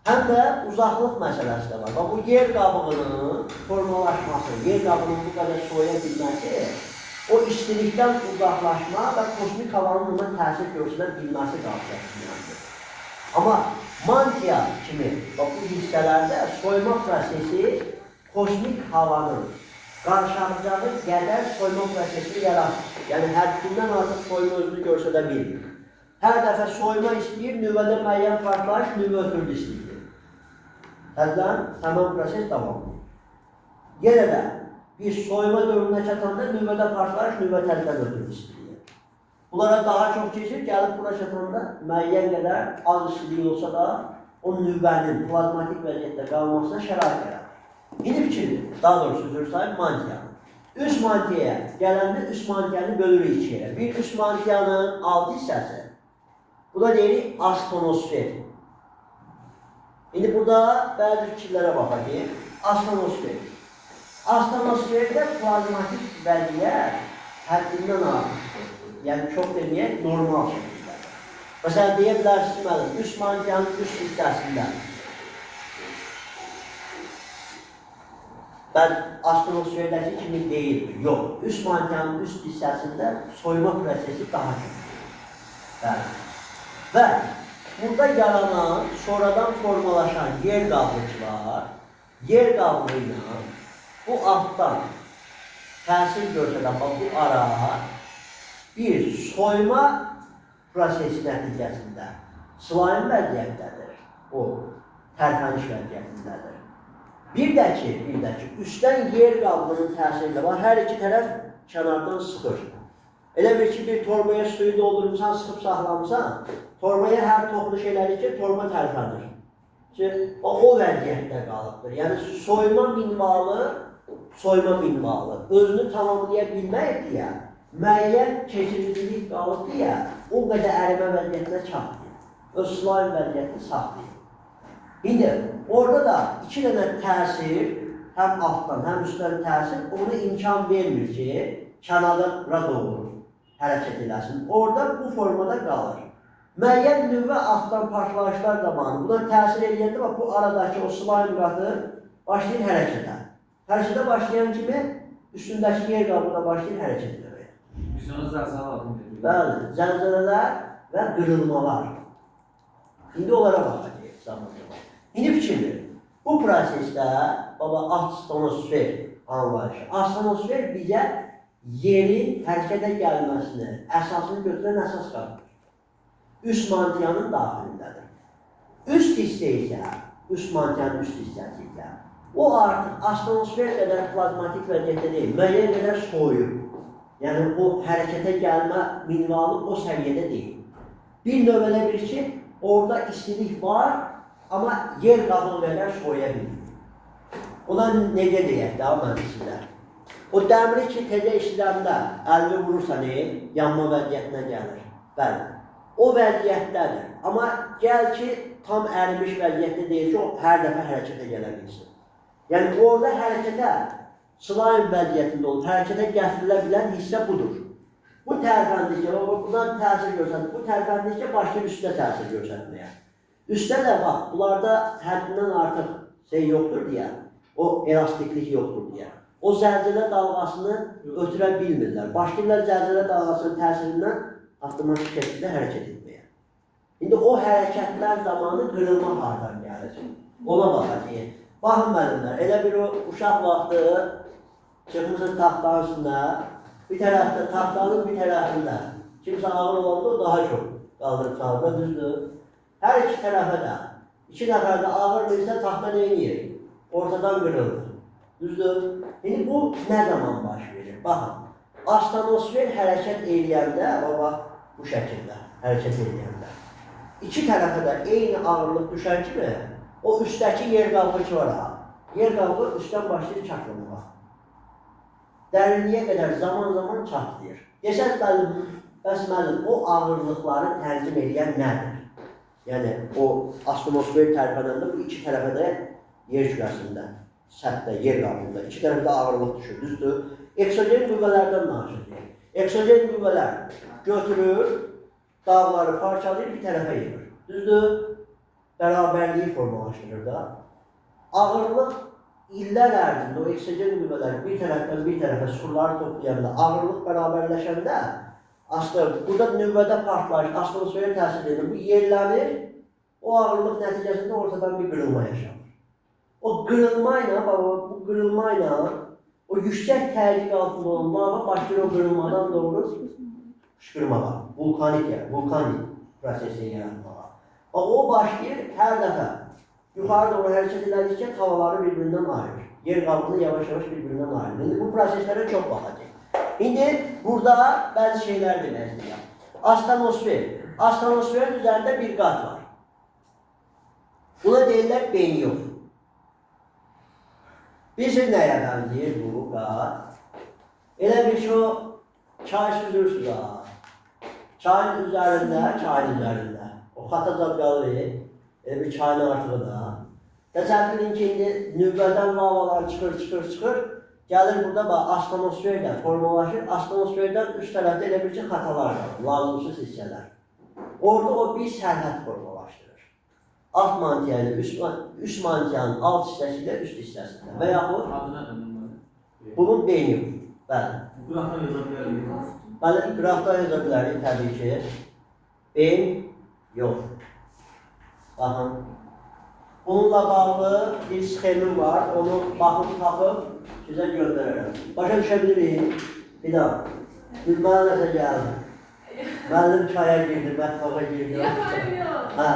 Həm də uzaqlıq məsələsi də var. Bax, bu yer qabığının formalaşması, yer qabığının bu qədər soya bilməsi, o istilikdən uzaqlaşma və kosmik havanın ona təsir göstərə bilməsi qabiliyyətidir. Amma mantia kimi bax, bu hissələrdə soyma prosesi kosmik havanın qarşılayacağı qədər soyma prosesini yaratır. Yəni, həddindən artıq soyma özünü göstərə bilmir. Hər dəfə soyma istəyir, nüvədə müəyyən partlayış, nüvə ötürdü istəyir. Həzdən həmən proses davam edir. Yenə də bir soyma dövrünə çatanda nüvədə partlayış, nüvə tərkdən ötürdü istəyir. Bunlara daha çox keçir, gəlib bura çatanda müəyyən qədər az istilik olsa da o nüvənin plazmatik vəziyyətdə qalmasına şərait yarar. İndi fikirdir, daha doğrusu üzr sayın mantiya. Üst mantiyaya gələndə üst mantiyanı bölürük ikiyə. Bir üst mantiyanın altı hissəsi, bu da deyirik astonosfer. İndi burada bəzi fikirlərə baxacaq. Astonosfer. Astonosferdə plazmatik vəziyyət həddindən artıqdır. Yəni, çox deməyək, normal şəkildə. Məsələn, deyə bilərsiniz mənim, üst mantiyanın üst hissəsində. Bəli, astonosferdəki kimi deyildir. Yox, üst mantiyanın üst hissəsində soyma prosesi daha çoxdur. Bəli. Və burada yaranan, sonradan formalaşan yer qablıqlar, yer qablığı ilə bu altdan təsir göstərən bu ara bir soyma prosesi nəticəsində slime vəziyyətdədir. O, tərpəniş vəziyyətindədir. Bir də ki, üstdən yer qablığının təsirində var, hər iki tərəf kənardan sıxır. Elə bir ki, bir torbaya suyu doldurmuşsan, sıxıb saxlamısan, torbaya hər toxunuş elədir ki, torba tərpənir. O vəziyyətdə qalıbdır. Yəni, soyma minvalı özünü tamamlaya bilmək deyə, müəyyən keçiricilik qalıb deyə, o qədər ərimə vəziyyətinə çatdır. Öz slime vəziyyətini saxlayır. İndi, orada da iki dənə təsir, həm altdan, həm üstdən təsir, ona imkan vermir ki, kənarda doğru hərəkət eləsin. Orada bu formada qalır. Müəyyən nüvə altdan partlayışlar zamanı buna təsir edəndə bu aradakı o slime qatı başlayır hərəkətə. Hərəkətə başlayan kimi üstündəki yer qabına başlayır hərəkət etməyə. Biz ona zəlzələ adını veririk. Bəli, zəlzələlər və qırılmalar. İndi onlara baxacaq zamanında. İndi fikirdir. Bu prosesdə astonosfer anlayışı. Astonosfer bizə yerin hərəkətə gəlməsini, əsasını götürən əsas qalır. Üst mantiyanın daxilindədir. Üst hissə isə, üst mantiyanın üst hissəsi isə, o artıq astonosfer qədər plazmatik vəziyyətdə deyil, müəyyən qədər soyub. Yəni, o hərəkətə gəlmə minvalı o səviyyədə deyil. Bir növ elə bir ki, orada istilik var, amma yer qabığı qədər soya bilir. Ona necə deyək də, mən sizə? O dəmiri ki, tezə işləndə əlini vurursa yanma vəziyyətinə gəlir. Bəli, o vəziyyətdədir. Amma gəl ki, tam ərimiş vəziyyətdə deyil ki, o hər dəfə hərəkətə gələ bilsin. Yəni, orada hərəkətə, slime vəziyyətində olub, hərəkətə gətirilə bilən hissə budur. Bu tərpəndikcə, bundan təsir göstərir. Bu tərpəndikcə başlayır üstə təsir göstərməyə. Üstə də bax, bunlarda həddindən artıq yoxdur deyə, o elastiklik yoxdur deyə. O zəlzələ dalğasını ötürə bilmirlər. Başlayırlar zəlzələ dalğasının təsirindən avtomatik şəkildə hərəkət etməyə. İndi o hərəkətlər zamanı qırılma hardan gəlir. Ona baxacaq. Baxın mənimlər, elə bir o uşaq vaxtı çıxmışsın taxtanın üstünə, bir tərəfdə, taxtanın bir tərəfində. Kimsə ağır olanda o daha çox qaldırıb sağda, düzdür. Hər iki tərəfə də, iki nəfər də ağır bilsə taxta neyinir? Ortadan qırılır. Düzdür. İndi bu nə zaman baş verir? Baxın, astenosfer hərəkət eləyəndə, baba, bu şəkildə hərəkət eləyəndə, iki tərəfə də eyni ağırlıq düşən kimi, o üstdəki yer qalğı var ha. Yer qalğı üstdən başlayır çatılmağa. Dərinliyə qədər zaman çatlayır. Desəz müəllim, o ağırlıqları tənzim edən nədir? Yəni, o astenosfer tərpənəndə bu iki tərəfə də yer kürəsində, səthdə, yer qalında, iki tərəfdə ağırlıq düşür, düzdür? Eksogen qüvvələrdən danışır. Eksogen qüvvələr götürür, dağları parçalayır, bir tərəfə yığır. Düzdür? Bərabərliyi formalaşdırır da. Ağırlıq illər ərzində o eksogen qüvvələr bir tərəfdən bir tərəfə suları toplayanda, ağırlıq bərabərləşəndə, burada nüvvədə partlayış, astenosferə təsir edir, bu yerlənir, o ağırlıq nəticəsində ortadan bir qırılma yaşanır. O qırılma ilə, o yüksək təhlük altında olan lava başlayır o qırılmadan doğru fışqırmağa, vulkanik prosesi yaratmağa. O başlayır hər dəfə yuxarı doğru hərəkət edildikcə havaları bir-birindən ayırır. Yer qalını yavaş-yavaş bir-birindən ayırır. İndi bu proseslərə çox baxacaq. İndi burada bəzi şeylər demək istəyirəm. Astenosfer. Astenosferin üzərində bir qat var. Buna deyirlər benyov. Bilirsiniz nəyə bənzəyir bu qat? Elə bir ki, o çay süzürsünüz ha. Çayın üzərində, o xatacaq qalır, elə bir çayın artığı da. Təsəvvür edin ki, indi nüvvədən lavalar çıxır, gəlir burada astenosferdən formalaşır, astenosferdən üst tərəfdə elə bir ki, xatalar qalır, lazımsız hissələr. Orada o bir sərhəd formalaşdırır. Alt mantiyanın, üst mantiyanın alt hissəsi ilə üst hissəsində və yaxud bunun beyni, bəli. Qıraqdan yaza bilərik. Bəli, qıraqdan yaza bilərik, təbii ki. Beyin yox. Baxın. Bununla bağlı bir sxemim var, onu baxıb tapıb sizə göndərərəm. Başa düşə bilirik. Bir daha. Mənə nəsə gəldi. Müəllim çaya girdi, mətbağa girdi. Yox, yox. Hə.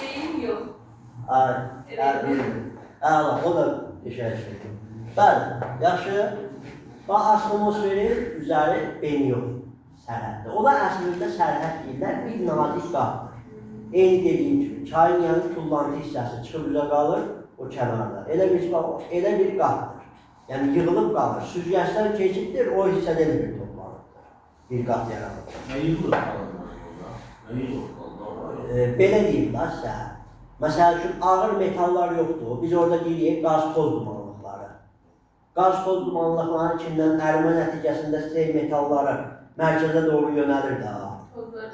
Beyin yox. Əla, o da işə çıxır. Bəli, yaxşı. Bax, astenosferin üzəri beyin yox, sərhəddir. O da əslində sərhəd deyirlər, bir nazik qatdır. Eyni dediyim kimi, çayın yanı tullantı hissəsi çıxıb üzə qalır, o kənarda. Elə bir qatdır. Yəni, yığılıb qalır. Süzgəçdən keçibdir, o hissədə bir toplanıbdır. Bir qat yaranır. Nə yığılır qalır? Nə yığılır qalır? Belə deyim da sizə. Məsəl üçün, ağır metallar yoxdur. Biz orada deyirik, qaz-toz dumanlıqları. Qaz-toz dumanlıqları içindən ərimə nəticəsində sey metalları mərkəzə doğru yönəlir də.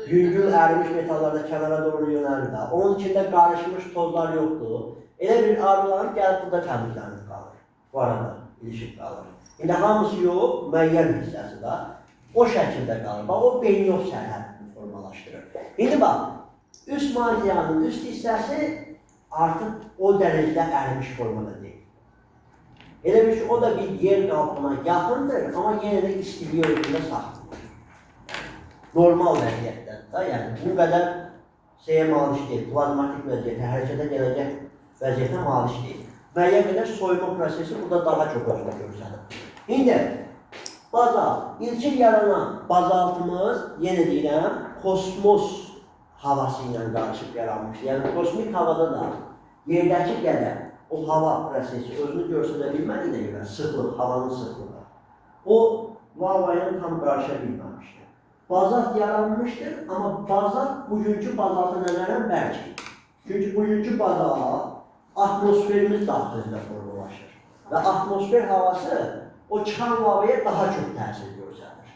Yüngül ərimiş metallar da kənara doğru yönəlir də. Onun içində qarışmış tozlar yoxdur. Elə bir arılanıb gəlib burada təmizlənib qalır. Bu arada ilişib qalır. İndi hamısı yox, müəyyən hissəsi də o şəkildə qalır. Bax, o beynyox sərhədini formalaşdırır. İndi bax, üst mantiyanın üst hissəsi artıq o dərəcədə ərimiş formada deyil. Elə bir ki, o da bir yer qalxına yaxındır, amma yenə də istiliyor içində saxlayır. Normal vəziyyətdə də, yəni bu qədər şeyə maliş deyil, plazmatik vəziyyətə, hərəkətə gələcək vəziyyətə maliş deyil. Müəyyən qədər soyma prosesi burada daha çox özünə görsənir. İndi, bazalt, ilkin yaranan bazaltımız, yenə deyirəm, kosmos havası ilə qarışıb yaranmışdır. Yəni, kosmik havada da yerdəki qədər o hava prosesi özünü görsədə bilmədiyinə görə, sıxlıq, havanın sıxlığı, o lavaya tam qarışa bilməmişdir. Bazalt yaranmışdır, amma bazalt bugünkü bazalta nəzərən bərkdir. Çünki bugünkü bazalt atmosferimiz daxilində formalaşır. Və atmosfer havası o çıxan lavaya daha çox təsir göstərir.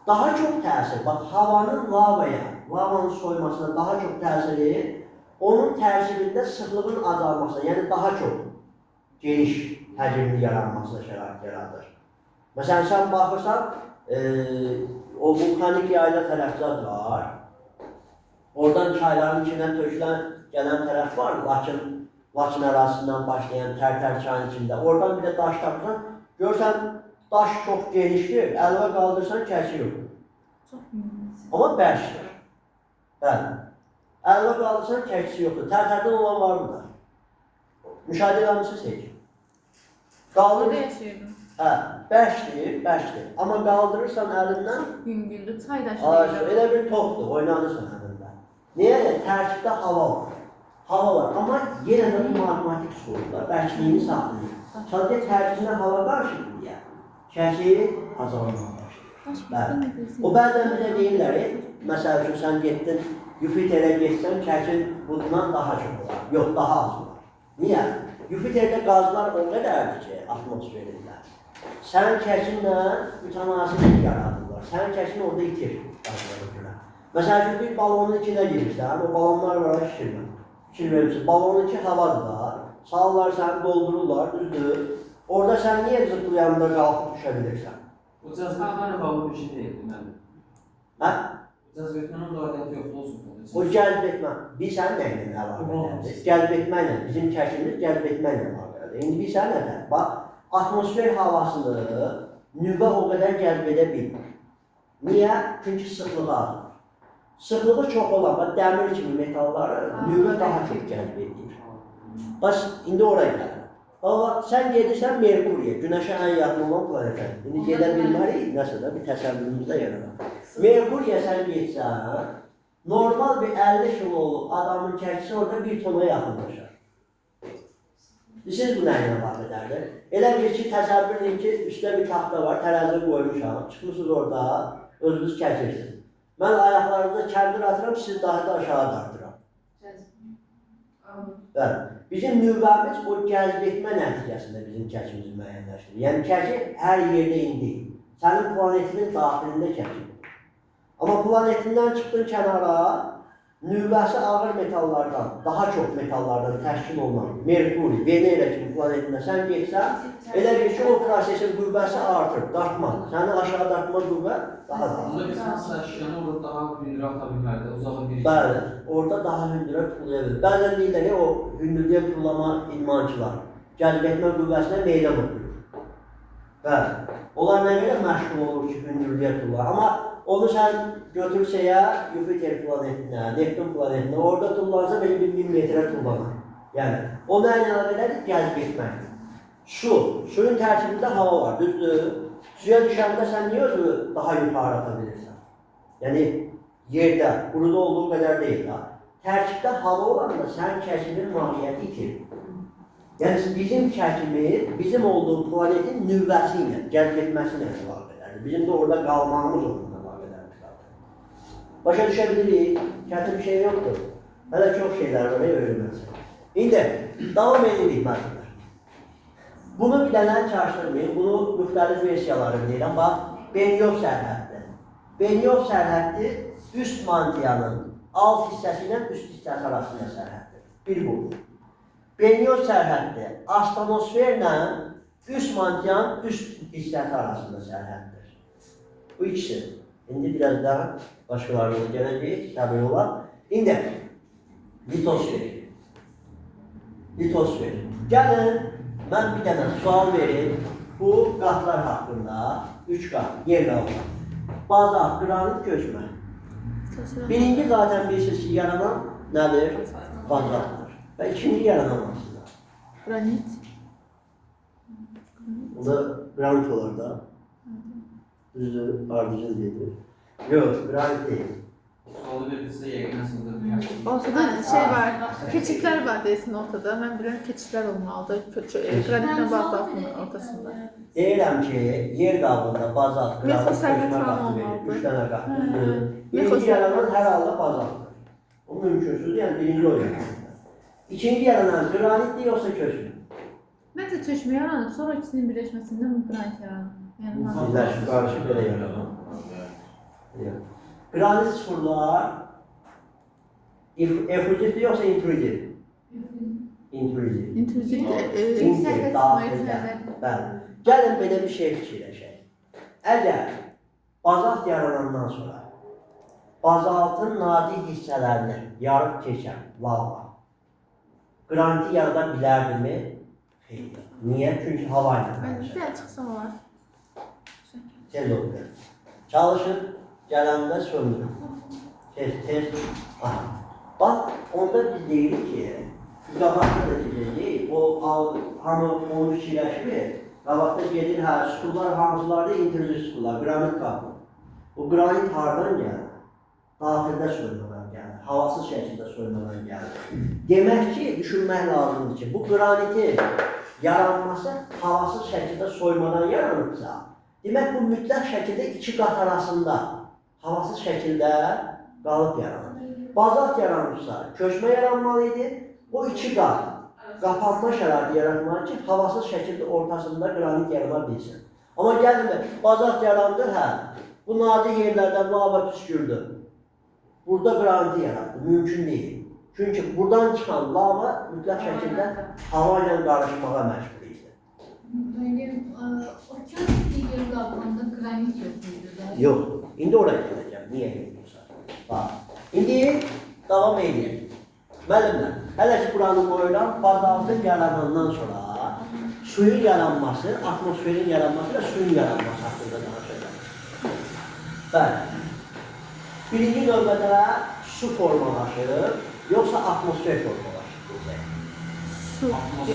Daha çox təsir, bax, havanın lavaya, lavanın soymasına daha çox təsiri, onun təsirində sıxlığın azalmasına, yəni daha çox geniş həcmli yaranmasına şərait yaradır. Məsələn, sən baxırsan, o vulkanik yayla tərəfzat var. Oradan çayların içindən tökülən gələn tərəf var. Laçın ərazisindən başlayan Tərtər çayın içində. Oradan bir də daş tapırsan, görsən daş çox genişdir, əlvə qaldırsan kəsi yoxdur. Amma bərşdir. Bəli. Əlvə qaldırsan kəkisi yoxdur. Tərtərdən olan var burada. Müşahidə edəmişsiniz heç. Orada yaşıyordum. Hə, bərkdir. Amma qaldırırsan əlindən, Yüngüldür, çay ay, daşıyır. elə bir topdur, oynanırsan əlində. Niyə? Tərkibdə hava var. Hava var, amma yenə də bu matematik sorunlar, bərkliyini saxlayır. Sadəcə tərkibində hava qarşıdır deyə, kəsi azalmağa başlayır. Bəli. O bəzən bizə deyirlər, məsəl üçün sən getdin, Yupiterə getsən, kəsin bundan daha çox olar. Yox, daha az olar. Niyə? Yupiterdə qazlar o qədərdir ki, atmosferində. Sən kəsinlə mütənasiblik yaradırlar. Sən kəsin orada itir qazlara görə. Məsəl üçün, bir balonun içinə girirsən, o balonlar var, şişirmə. Fikir verirsin, balonun içi havadır da, sallar səni doldururlar, düzdür. Orada sən niyə zıplayanda qalxıb düşə bilirsən? O cəzbetmənin hava bir şey deyildi, mənim. Hə? Cəzbetmənin da aidiyyəti yoxdur, olsun. O cəlb etmə, bilsən nə ilə əlaqələrdir? Cəlb etməklə, bizim kəşimiz cəlb etməklə əlaqələrdir. İndi bilsən nədir? Bax, atmosfer havasını nüvə o qədər cəlb edə bilmir. Niyə? Çünki sıxlığı azdır. Sıxlığı çox olan, bax, dəmir kimi metalları nüvə daha çox cəlb edir. Bax, indi oraya gəlir. Bax, sən gedirsən Merkuriyə, Günəşə ən yaxın olan planetə. İndi gedə bilmərik, nəsə də bir təsəvvürümüzdə yaradır. Merkuriyə sən getsən, normal bir 50 kiloluk adamın kəkisi orada 1 tona yaxınlaşır. Siz bu nəyinə vaxt edərdir? Elə bir ki, təsəvvür edin ki, üstə bir taxta var, tərəzi qoymuşam, çıxmışsınız orada, özünüz kəsirsiniz. Mən ayaqlarınızda kəndir atıram, siz daha da aşağı dartıram. Bəli. Bizim nüvəmiz o cəzb etmə nəticəsində bizim kəkimizi müəyyənləşdirir. Yəni, kəki hər yerdə indi. Sənin planetinin daxilində kəki. Amma planetindən çıxdın kənara, nüvəsi ağır metallardan, daha çox metallardan təşkil olunan Merkuri, Venera kimi planetində sən getsən, elə bir ki, o prosesin qüvvəsi artır, dartma. Səni aşağı dartma qüvvə daha da. Bunda biz hansısa əşyanı orada daha hündürə ata bilməlidir, uzağa bir Bəli, orada daha hündürə tullaya bilir. Bəzən deyirlər ki, o hündürlüyə tullama idmançılar cəlb etmə qüvvəsinə meydan oxuyur. Bəli, onlar nə qədər məşğul olur ki, hündürlüyə tullar. Amma onu sən götürsəyə Yupiter planetinə, Neptun planetinə, orada tullansa belə 1000 metrə tullanar. Yəni, o nə əlaqələrdir? Cəlb etməkdir. Suyun tərkibində hava var, düzdür? Suya düşəndə sən niyə özünü daha yuxarı ata bilirsən? Yəni, yerdə, quruda olduğu qədər deyil ha. Tərkibdə hava olanda sən kəsimin mahiyyəti itirir. Yəni, bizim kəsimiz, bizim olduğu planetin nüvvəsi ilə, cəlb etməsi ilə əlaqələrdir. Bizim də orada qalmağımız onunla əlaqələrdir. Başa düşə bilirik, kətin bir şey yoxdur. Hələ çox şeylər var, öyrənməsin. İndi, davam edirik məzunlar. Bunu bilənlər çarşdırmayın, bunu müxtəlif versiyaları deyirəm. Bax, Benyov sərhəddir. Benyov sərhəddir, üst mantiyanın alt hissəsi ilə üst hissəsi arasında sərhəddir. Bir bu. Benyov sərhəddir, astronosferlə üst mantiyanın üst hissəsi arasında sərhəddir. Bu ikisi. İndi biraz daha başqalarına gələcək, təbii olar. İndi, litosfer. Litosfer. Gəlin, mən bir dənə sual verim. Bu qatlar haqqında, 3 qat, yer qatlar. Bazalt, qranit, göçmə. Birinci zaten bilirsiniz ki, yaranan nədir? Bazaltdır. Və ikinci yaranan aslında. Granit. O da granit olur da. Düzdür, ardıcıl gelir. Yok, granit değil. Sualı verirsə, yəqin əslində Ortada şey var, keçiklər var desin ortada. Mən bilirəm keçiklər olmalıdır. Granitlə bazaltın ortasında. Deyirəm ki, yer qabında bazalt, granit, Mexosərhət göçmə falan qatı verir. olmalıdır. 3 dənə qat. Düzdür. Birinci yaranan hər halda bazaltdır. O mümkünsüz, yəni birinci o yaranan. İkinci yaranan granitdir yoxsa köçmə? Məncə çöşmə yaranıb, sonra ikisinin birləşməsində granit yaranıb. Yəni, Birləşib, qarışıb belə yaranan. Granit sıfırlar efuzivdir yoxsa intruzivdir? İntruzivdir. intruzivdir. İndir, daxildə. Bəli. Gəlin belə bir şey fikirləşək. Əgər bazalt yaranandan sonra bazaltın nadir hissələrini yarıb keçən lava graniti yarada bilərdimi? Xeyr. Niyə? Çünki hava ilə qarışır. Gəl çıxsam olar. Tez olur. Çalışır, gələndə söndürür. Tez. Aha. Bax, onda biz deyirik ki, qabaqda da deyəcək, o hamı onu fikirləşmir. Qabaqda gedir, hə, sütunlar hansılardır? İnternet sütunlar, qranit qapı. O qranit hardan gəlir? Daxildə soymadan gəlir, havasız şəkildə soymadan gəlir. Demək ki, düşünmək lazımdır ki, bu qraniti yaranması havasız şəkildə soymadan yaranırsa, demək bu mütləq şəkildə iki qat arasında havasız şəkildə qalıb yaranır. Bazalt yaranırsa, köçmə yaranmalıdır, o iki qat qapanma şəraiti yaratmalı ki, havasız şəkildə ortasında qranit yarana bilsin. Amma gəlin, bazalt yarandı, hə, bu nadir yerlərdən lava püskürdü. Burada qraniti yarattı, mümkün deyil. Çünki buradan çıxan lava mütləq şəkildə hava ilə qarışmağa məcbur idi. Okean digər qalmanda qranit yox idi da? Yoxdur. İndi oraya gələcəm, niyə yoxdursa. Bax, indi davam edeyim. Müəllimlər, hələ ki buranı qoyuram, bazaltın yaranandan sonra suyun yaranması, atmosferin yaranması və suyun yaranması haqqında danışacağım. Bəli. Birinci növbədə su formalaşır, yoxsa atmosfer formalaşır? Su.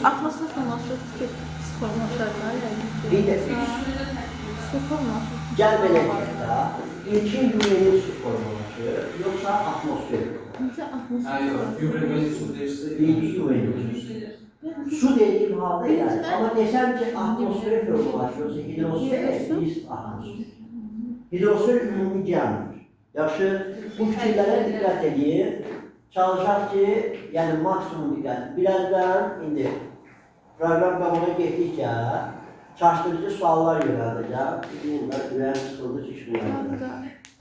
Atmosfer formalaşır ki, formalaşırlar yəni. Bir də Su formalaşır. gəl belə deyək də, ilkin güvenilir su formalaşır, yoxsa atmosfer formalaşır? Necə atmosfer? Ha yox, gübrəli su deyirsə, İlkin güvenilir. Su dediyim halda yəni, amma desəm ki, atmosfer formalaşır, hidrosfer, ist atmosfer. Hidrosfer ümumi gəlmir. Yaxşı, bu fikirlərə diqqət edin. Çalışaq ki, yəni maksimum diqqət. Birazdan indi proqram qabağa getdikcə çaşdırıcı suallar yönəldəcəm. Bunlar ürəyim sıxıldı ki, işləyəm.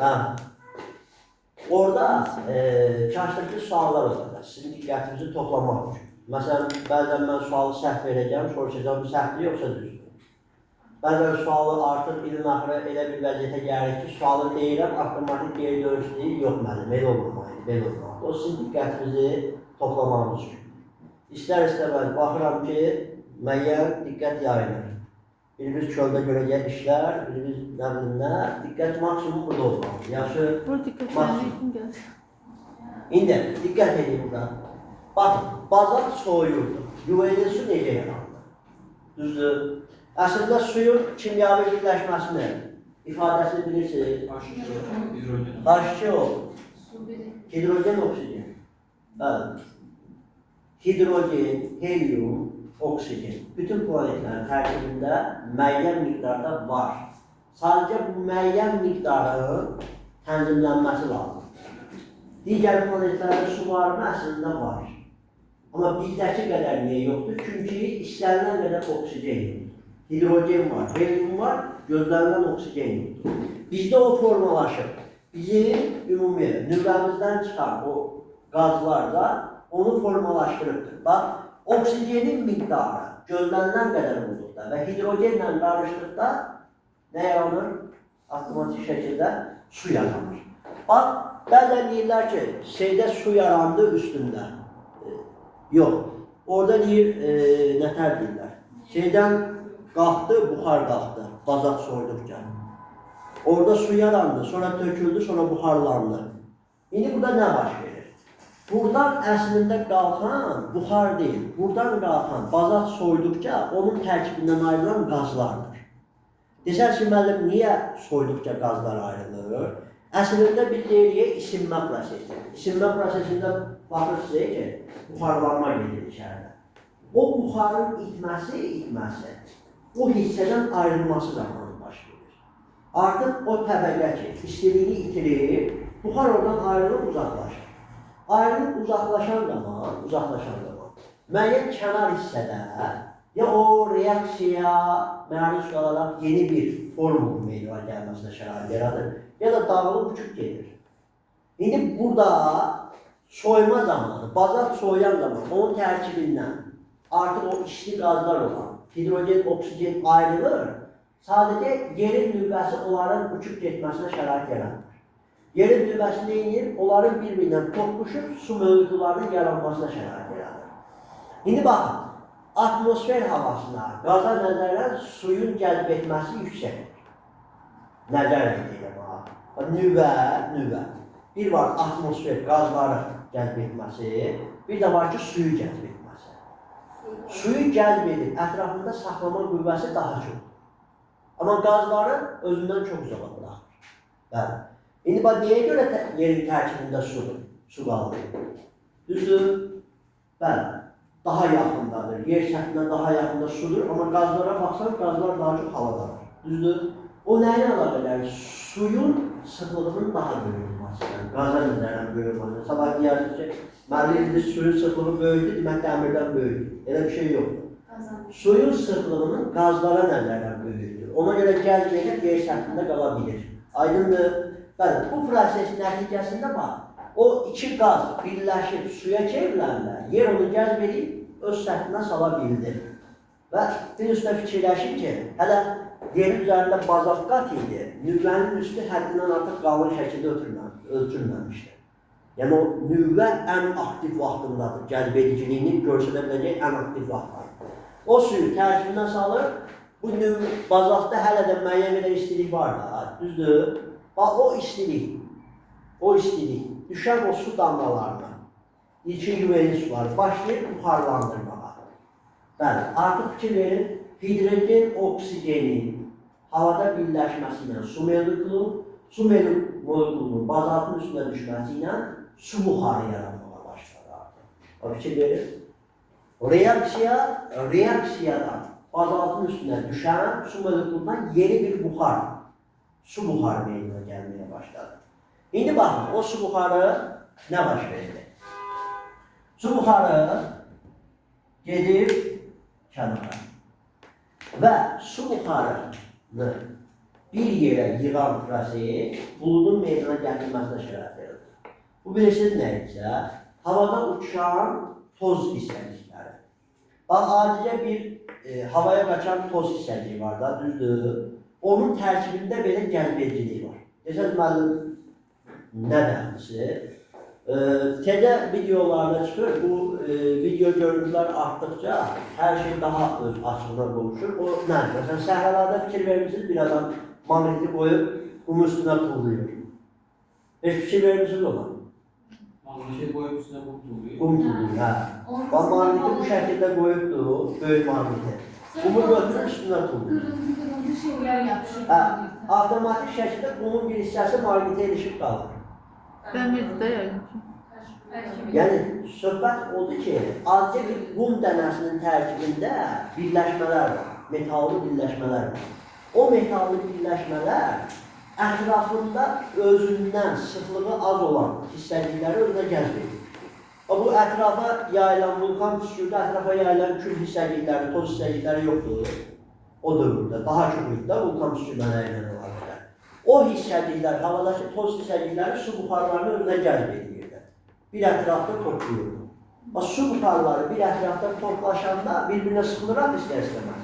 Hə. Orada çaşdırıcı suallar olacaq, sizin diqqətinizi toplamaq üçün. Məsələn, bəzən mən sualı səhv verəcəm, soruşacağım, bu səhvdir yoxsa düzdür? Bəzən sualı artıq ilin axırı elə bir vəziyyətə gəlir ki, sualı deyirəm, avtomatik geri dönüş deyil, yox mənim, elə olmamalıydı, belə olmalıdır. O sizin diqqətinizi toplamağınız üçün. İstər-istəməz baxıram ki, müəyyən diqqət yayılır. Birimiz çöldə görəcək işlər, birimiz nə bilim nə, diqqət maksimum burada olmalıdır. Yaxşı, Burada diqqət edin gəlir. İndi diqqət edin burada. Baxın, bazalt soyuyurdu. Güvenilir su necə yarandı? Düzdür? Əslində suyun kimyavi birləşməsini, ifadəsini bilirsiniz. H2O, hidrogen. H2O, hidrogen, oksigen. Bəli. Hidrogen, helium, oksigen. Bütün planetlərin tərkibində müəyyən miqdarda var. Sadəcə bu müəyyən miqdarın tənzimlənməsi lazımdır. Digər planetlərdə su varmı? Əslində var. Amma bizdəki qədər niyə yoxdur? Çünki istənilən qədər oksigen yoxdur. Hidrogen var, helium var, gözlənilən oksigen yoxdur. Bizdə o formalaşır. Bizim ümumi nüvəmizdən çıxan o qazlar da onu formalaşdırıbdır. Bax, oksigenin miqdarı gözlənilən qədər olduqda və hidrogenlə qarışdıqda nə yaranır? Avtomatik şəkildə su yaranır. Bax, bəzən deyirlər ki, şeydə su yarandı üstündə. Yox, orada deyir, nətər deyirlər. Şeydən qalxdı, buxar qalxdı, bazalt soyduqca. Orada su yarandı, sonra töküldü, sonra buxarlandı. İndi burada nə baş verir? Buradan əslində qalxan buxar deyil, buradan qalxan bazalt soyduqca onun tərkibindən ayrılan qazlardır. Desər ki, müəllim, niyə soyduqca qazlar ayrılır? Əslində biz deyirik isinmə prosesi. İsinmə prosesində baxırsınız ki, buxarlanma gedir içəridə. O buxarın itməsi, o hissədən ayrılması zamanı baş verir. Artıq o təbəqə ki, istiliyini itirir, buxar oradan ayrılıb uzaqlaşır. Ayrılıb uzaqlaşan zaman, müəyyən kənar hissədə ya o reaksiyaya məruz qalaraq yeni bir formul meydana gəlməsinə şərait yaradır, ya da dağılıb uçub gedir. İndi burada soyma zamanı, bazalt soyan zaman onun tərkibindən artıq o isti qazlar olan hidrogen, oksigen ayrılır, sadəcə yerin nüvəsi onların uçub getməsinə şərait yaradır. Yerin nüvəsi neyinir? Onların bir-birindən toqquşub su mövzularının yaranmasına şərait yaradır. İndi baxın, atmosfer havasına, qaza nəzərən suyun cəlb etməsi yüksəkdir. Nəzər ediləm ha. Nüvə. Bir var atmosfer, qazları cəlb etməsi, bir də var ki, suyu cəlb etməsi. suyu cəlb edib ətrafında saxlama qüvvəsi daha çox. Amma qazları özündən çox uzağa buraxır. Bəli. İndi bax, niyə görə yerin tərkibində sudur, su qalır? Düzdür? Bəli. Daha yaxındadır, yer səthinə daha yaxında sudur, amma qazlara baxsan, qazlar daha çox havadadır. Düzdür? O nəyə əlaqələr? Suyun sıxlığının daha böyük olmasından, qaza nəzərən böyük olmasından. Sabah deyirsiniz ki, müəllim suyun sıxlığı böyükdür, demək dəmirdən böyükdür. Elə bir şey yoxdur. Suyun sıxlığının qazlara nəzərən böyükdür. Ona görə cəlb edib yer səthində qala bilir. Aydındır? Bəli, bu proses nəticəsində bax, o iki qaz birləşib suya çevriləndə yer onu cəlb edib öz səthinə sala bildi. Və bir üstə fikirləşin ki, hələ yerin üzərində bazalt qat idi, nüvənin üstü həddindən artıq qalın şəkildə ölçülməmişdir. Yəni o nüvə ən aktiv vaxtındadır, cəlb ediciliyini görsədə biləcək ən aktiv vaxtdır. O suyu tərkibindən salır, bu bazaltda hələ də müəyyən qədər istilik var da, düzdür? Bax, o istilik düşər o su damlalarına, ilkin güveyli suları başlayır buxarlandırmağa. Bəli, artıq fikir verin, hidrogen oksigenin havada birləşməsi ilə su molekulunun bazaltın üstünə düşməsi ilə su buxarı yaranmağa başladı artıq. O fikir verin. Reaksiyadan bazaltın üstünə düşən su molekulundan yeni bir buxar, su buxarı meydana gəlməyə başladı. İndi baxın, o su buxarı nə baş verdi? Su buxarı gedir kənara və su buxarını bir yerə yığan proses buludun meydana gətirilməsinə şərait verir. Bu bilirsiniz nə isə? Havada uçan toz hissəcikləri. Bax, adicə bir havaya qaçan toz hissəciyi var da, düzdür? Onun tərkibində belə cəlbediciliyi var. Desəz, müəllim, nə dəxlisi? TED videolarda çıxır, bu video görüntülər artdıqca hər şey daha öz açığına qovuşur. O nədir? Məsələn, səhralarda fikir vermişsiniz, bir adam magneti qoyub qumun üstünə tuğlayır. Heç fikir vermişsiniz ona? Magneti qoyub üstünə qum tuğlayır. Qum tuğlayır, hə. Magneti bu şəkildə qoyubdur, böyük magneti. Qumu götürür üstünə tuğlayır. Qırmızı şeylər yapışır. Avtomatik şəkildə qumun bir hissəsi magnetə ilişib qalır. Dəmirdə yayılmış. Yəni, söhbət odur ki, adicə bir qum dənəsinin tərkibində birləşmələr var, metallı birləşmələr var. O metallı birləşmələr ətrafında özündən sıxlığı az olan hissəcikləri özünə cəzb edir. Bu ətrafa yayılan vulkan püskürdə ətrafa yayılan kül hissəcikləri, toz hissəcikləri yoxdur. O dövrdə, daha çox müddət vulkan püskürdən əyilən olarlar. O hissəciklər, havadakı toz hissəcikləri su buxarlarını özünə cəzb edirlər. Bir ətrafda toplayır. Su buxarları bir ətrafda toplaşanda bir-birinə sıxılıraq istər-istəməz.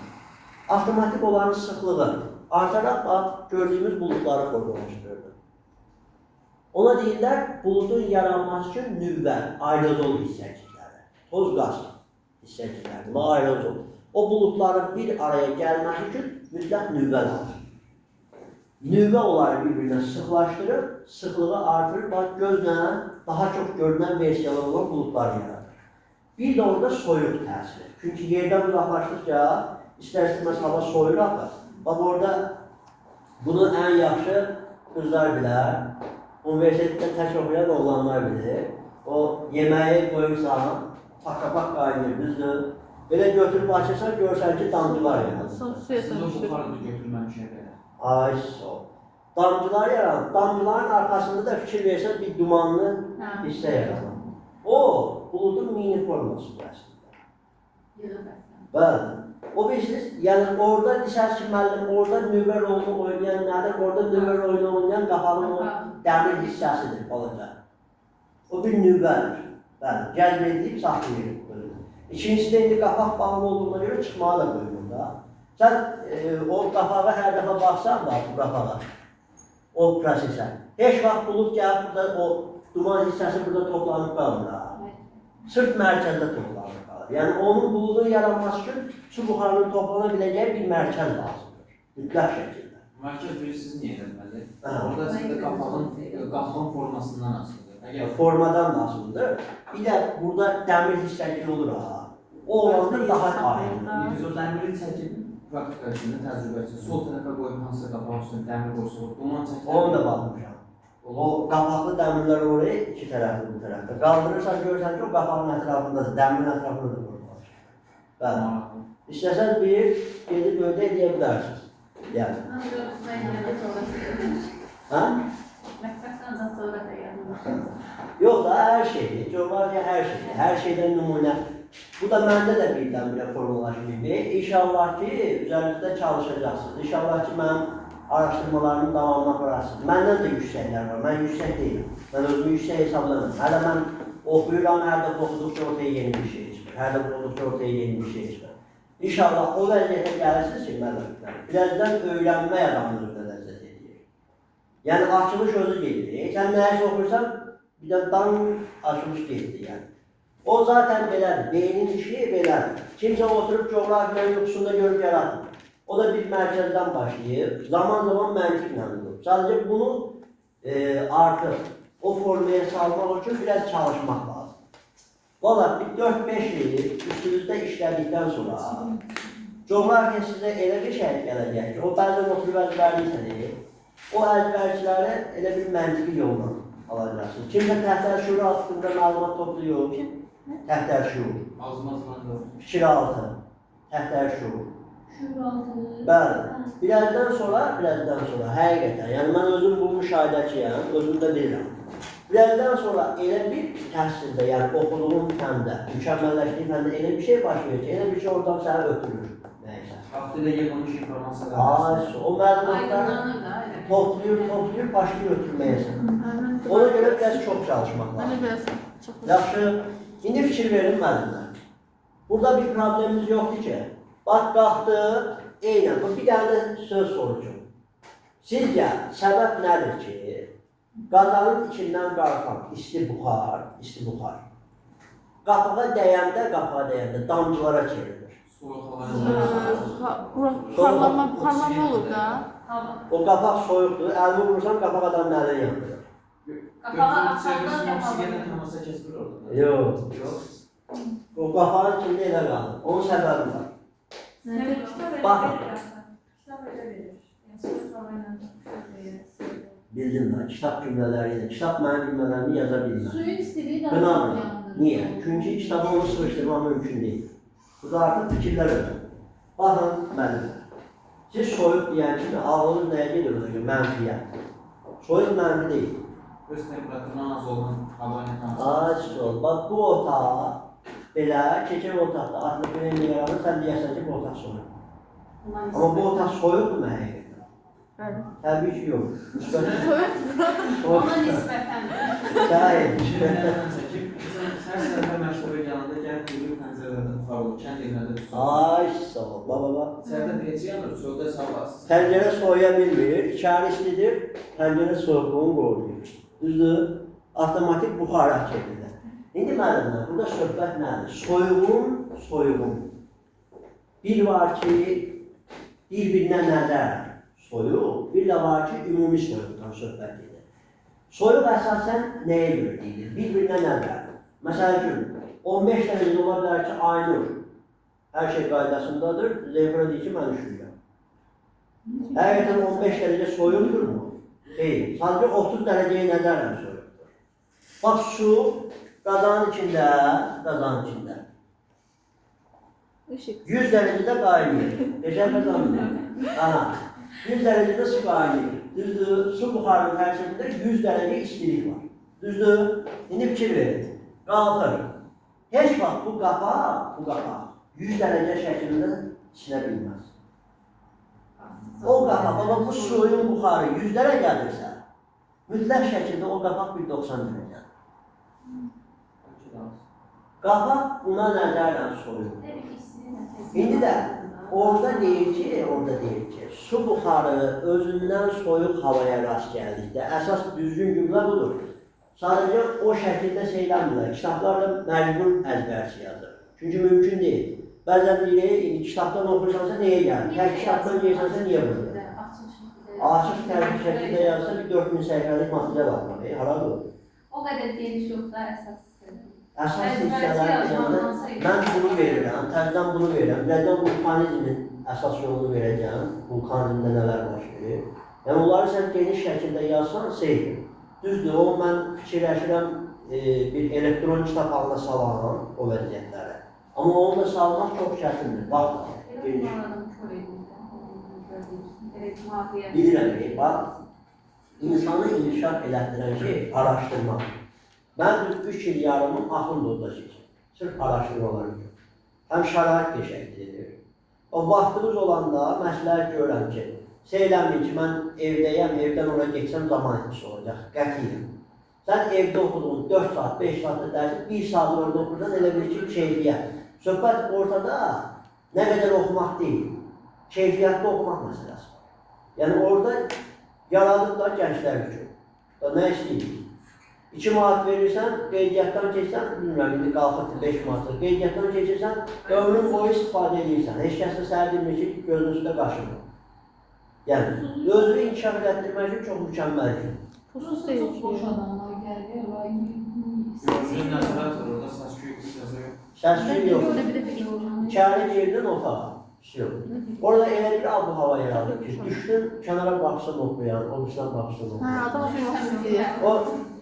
Avtomatik olanın sıxlığı artaraq bax, gördüyümüz buludları formalaşdırır. Ona deyirlər, buludun yaranması üçün nüvə, aerozol hissəcikləri, toz qaz hissəcikləri və aerozol. O buludların bir araya gəlməsi üçün mütləq nüvə lazım. Nüvə onları bir-birinə sıxlaşdırır, sıxlığı artırır, bax, gözlə daha çox görünən versiyalar olan buludlar yaradır. Bir də orada soyuq təsiri. Çünki yerdən uzaqlaşdıqca istər-istəməz hava soyur axı. Bax, orada bunu ən yaxşı qızlar bilər, universitetdə tək oxuyan oğlanlar bilir. O yeməyi qoyursan, pakka-pak qaynayır, düzdür. Belə götürüb açırsan, görsən ki, damcılar yaradır. Sizin o buxarını götürməmişə qədər. Ay, sol. Damcılar yaranır. Damcıların arkasında da fikir versən bir dumanlı hissə yaranır. O, buludun mini formasıdır əslində. Bəli. O bilirsiniz, yəni orada desəz ki, müəllim, orada nüvə rolunu oynayan nədir? Orada nüvə rolunu oynayan qapağın o dəmir hissəsidir, balaca. O bir nüvədir. Bəli, cəlb edilib saxlayır. İkincisi də indi qapaq bağlı olduğuna görə çıxmağı da qoyulur da. Sən o qapağa hər dəfə baxsan da, bu qapağa, o prosesə. Heç vaxt bulud gəlib burada, o duman hissəsi burada toplanıb qalır da. Sırf mərkəzdə toplanıb qalır. Yəni onun buludun yaranması üçün su buxarının toplana biləcəyi bir mərkəz lazımdır. Mütləq şəkildə. Mərkəz bilirsiniz niyə edilməli? Orada sizdə qapağın formasından asılıdır. Formadan da asılıdır. Bir də burada dəmir hissəcik olur ha. O olanda daha aydın. Biz o dəmiri çəkib praktika üçün, təcrübə üçün sol tərəfə qoyub hansısa qapağın üstünə dəmir qoysa, duman çəkir. Onu da baxmışam. O qapaqlı dəmirlər oraya iki tərəfli bu tərəfdə. Qaldırırsan görürsən ki, o qapağın ətrafındadır, dəmirin ətrafındadır qoyulmuş. Bəli. İstəsəz bir gedib ödə edə bilərsiniz. Yəni. Hə? Yox da hər şeyi, coğrafiya hər şeydən nümunə. Bu da məndə də birdən-birə formalaşmayıb. İnşallah ki, üzərinizdə çalışacaqsınız. İnşallah ki, mənim araşdırmalarımın davamına aparasınız. Məndən də yüksəklər var, mən yüksək deyiləm. Mən özümü yüksək hesablamam. Hələ mən oxuyuram, hər də oxuduqca ortaya yeni bir şey çıxır. Hər də oxuduqca ortaya yeni bir şey çıxır. İnşallah o vəziyyətə gəlirsiniz ki, mənim birazdan öyrənmək adamın özünə ləzzət edir. Yəni, açılış özü gedir. Sən nəyisə oxuyursan, bir də dan açılış getdi yəni. O zaten belədir, beynin işi belədir. Kimsə oturub coğrafiyanın yuxusunda görüb yaratmır. O da bir mərkəzdən başlayıb, zaman məntiqlə olur. Sadəcə bunu artıq o formaya salmaq üçün biraz çalışmaq lazım. Valla bir 4-5 il üstünüzdə işlədikdən sonra coğrafiya sizə elə bir şey gələcək ki, o bəzən oturub əzbərliysəniz, o əzbərçiləri elə bir məntiqi yolla alacaqsınız. Kimsə təhtər şuuru haqqında məlumat toplayıb, təhtər şuur, fikir altı, təhtər şuur. Bəli, birazdan sonra, həqiqətən, yəni mən özüm bu müşahidəçiyəm, özüm də bilirəm. Birazdan sonra elə bir təhsildə, yəni oxuduğum fəndə, mükəmməlləşdiyi fəndə elə bir şey baş verir ki, elə bir şey oradan səni ötürür. Nəysə. Vaxtilə yığılmış informasiyalar. O məlumatları toplayır, başlayır ötürməyə sən. Ona görə biraz çox çalışmaq lazım. Yaxşı, indi fikir verin müəllimlər. Burada bir problemimiz yoxdur ki, bax, qalxdı, eynən, bir dənə söz sorucum. Sizcə, səbəb nədir ki, qazanın içindən qalxan isti buxar, qapağa dəyəndə damcılara çevrilir. Parlama olur da. O qapaq soyuqdur, əlini vurursan, qapaq adam nədən yandırır? Yox. O qapağın içində elə qalır, onun səbəbi var. Baxın. Bildim ben, kitap cümleleriyle, kitap mənim cümlelerimi yaza bilmem. Suyun istediği de Qınamır. Niye? Çünkü kitabı onu sıkıştırmak mümkün değil. Burada artık fikirler öyle. Baxın, müəllimlər. Siz soyuq deyən kimi ağlınız nəyə gedir o zaman? Mənfiyə. Soyuq mənfi deyil. Öz temperaturundan az olan havanın Az ol. Bak bu otağa belə, keçək otaqda atmosferin yaranır, sən deyəsən ki, bu otaq soyuq. Ama bu otaq soyuqdur mu həqiqətən? Təbii ki, yox. ona nisbeten. Şahid. Hər sənətə məktəbə gələndə gəlib bir pəncərələrdən tutarlı, kənd yerlərdə tutarlı. Ay, sağ ol, baba. İçəridə deyəcək yanır, soğuqda sağlarsınız. Pəncərə soğuya bilmir, içəri istidir, pəncərə soyuqluğunu qoruyur. Düzdür? Avtomatik buxara çevrilir. İndi müəllimlər, burada söhbət nədir? Soyuğun. Bir var ki, bir-birinə nəzər soyuq, bir də var ki, ümumi soyuqdan söhbət edir. Soyuq əsasən nəyə görə deyilir? Bir-birinə nəzər. Məsəl üçün, 15 dərəcədə ola bilər ki, Aynur hər şey qaydasındadır, Zeyfira deyir ki, mən üşüyürəm. Həqiqətən 15 dərəcə soyuqdur mu? Deyil. Sadəcə 30 dərəcəyə nəzərlə soyuqdur. Bax, su qazanın içində. 100 dərəcədə qaynayır. Necə qazanmır? Aha. 100 dərəcədə su qaynayır. Düzdür, su buxarının tərkibində 100 dərəcə istilik var. Düzdür, indi fikir verin. Qalxır. Heç vaxt bu qapaq 100 dərəcə şəklində içinə bilməz. O qapaq, amma bu suyun buxarı 100 dərəcədirsə, mütləq şəkildə o qapaq 190 dərəcədir. Qapaq buna nəzərlə soyur. İndi də orada deyir ki, su buxarı özündən soyuq havaya rast gəldikdə, əsas düzgün cümlə budur. Sadəcə o şəkildə şeylənmirlər, kitablarla məcbur əzbərçi yazır. Çünki mümkün deyil. Bəzən deyirik, kitabdan oxursansa nəyə gəlir? Tək kitabdan yeyirsənsə niyə burada? Açıq tərkib şəkildə yazsa bir 4000 səhifəlik material almaq, haradır o? O qədər geniş yoxdur əsas. Əsas hissələr, mən bunu verirəm, təzədən bunu verirəm. Birazdan vulkanizmin əsas yolunu verəcəm. Vulkanizmdə nələr baş verir. Yəni onları sən geniş şəkildə yazsan, seyir. Düzdür, o mən fikirləşirəm bir elektron kitab halına salan o vəziyyətləri. Amma onu da salmaq çox çətindir. Bax, geniş. Bilirəm, bax, insanı inkişaf elətdirən şey araşdırmaq. Mən 3 il yarımın axın yolda keçdim. Sırf araşdırmalar üçün. Həm şərait qəşəngdir. O vaxtımız olanda məsləhət görürəm ki, söyləməyin ki, mən evdəyəm, evdən oraya geçsəm zaman etmiş olacaq, qətiyyəm. Sən evdə oxudun 4 saat, 5 saatda dərsi, 1 saat orada oxursan, elə bir ki, keyfiyyət. Söhbət ortada nə qədər oxumaq deyil, keyfiyyətli oxumaq məsələsi. Yəni orada yaradıqlar gənclər üçün. Nə istəyir? 2 manat verirsən, qeydiyyatdan keçsən, bilmirəm, indi qalxıb 5 manatdır. Qeydiyyatdan keçirsən, ömrün boyu istifadə edirsən. Heç kəs də sənə demir ki, gözünün üstə qaşınır. Yəni, özünü inkişaf etdirmək üçün çox mükəmməldir. Pulsuz deyil ki. Boş adamlar gəlir, Gözün nəzarət var, orada səs-küy yazıyor. Səs-küy yox. İçəri girdin otağa. Yok. Orada elə bir ab-hava yaradır ki, düşdün, kənara baxsan oxuyan, o birisindən baxsan oxuyan. Adam oxuyan deyir.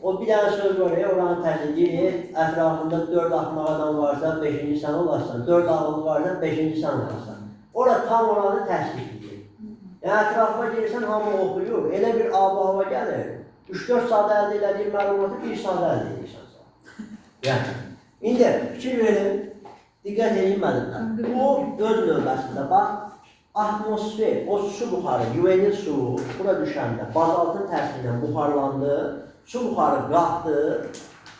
O bir dənə söz var ya, oranın təsdiqi, ətrafında 4 axmaq adam varsa, 5-ci sən olarsan, 4 ağıllı varsa, 5-ci sən olarsan. Orada tam oranı təsdiqləyir. Yəni, ətrafına gelirsən, hamı oxuyur, elə bir ab-hava gəlir, 3-4 saat əldə elədiyin məlumatı 1 saat əldə edirsən. Yəni, indi fikir verin, diqqət edin mənimlə. O, öz növbəsində, bax, atmosfer, o su buxarı, güvenilir su, bura düşəndə bazaltın təsirindən buxarlandı, su buxarı qalxdı,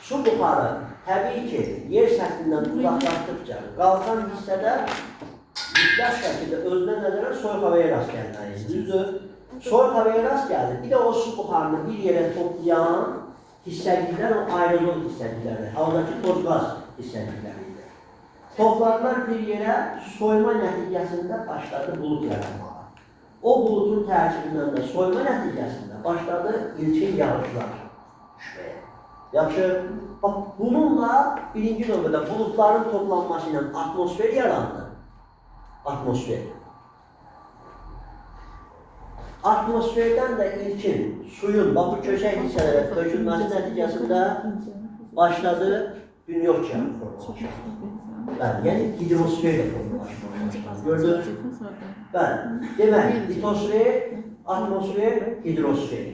su buxarı təbii ki, yer səthindən uzaqlaşdıqca qalxan hissədə mütləq şəkildə özünə nəzərən soyuq havaya rast gəlməliyiz. Düzdür? Soyuq havaya rast gəldi, bir də o su buxarını bir yerə toplayan hissəliklər o aerozol hissəliklərdir, havadakı toz-qaz hissəliklərdir. Topladılar bir yerə, soyma nəticəsində başladı bulut yaranmağa. O bulutun tərkibindən də soyma nəticəsində başladı ilkin yağışlar düşməyə. Yaxşı, bax, bununla birinci növbədə bulutların toplanması ilə atmosfer yarandı. Atmosfer. Atmosferdən də ilkin suyun, bax, bu köşək hissələrə tökülməsi nəticəsində başladı dünya okeanı formalaşması. Bəli, yəni hidrosferlə formalaşması. Gördünüz? Bəli, demək, litosfer, atmosfer, hidrosfer.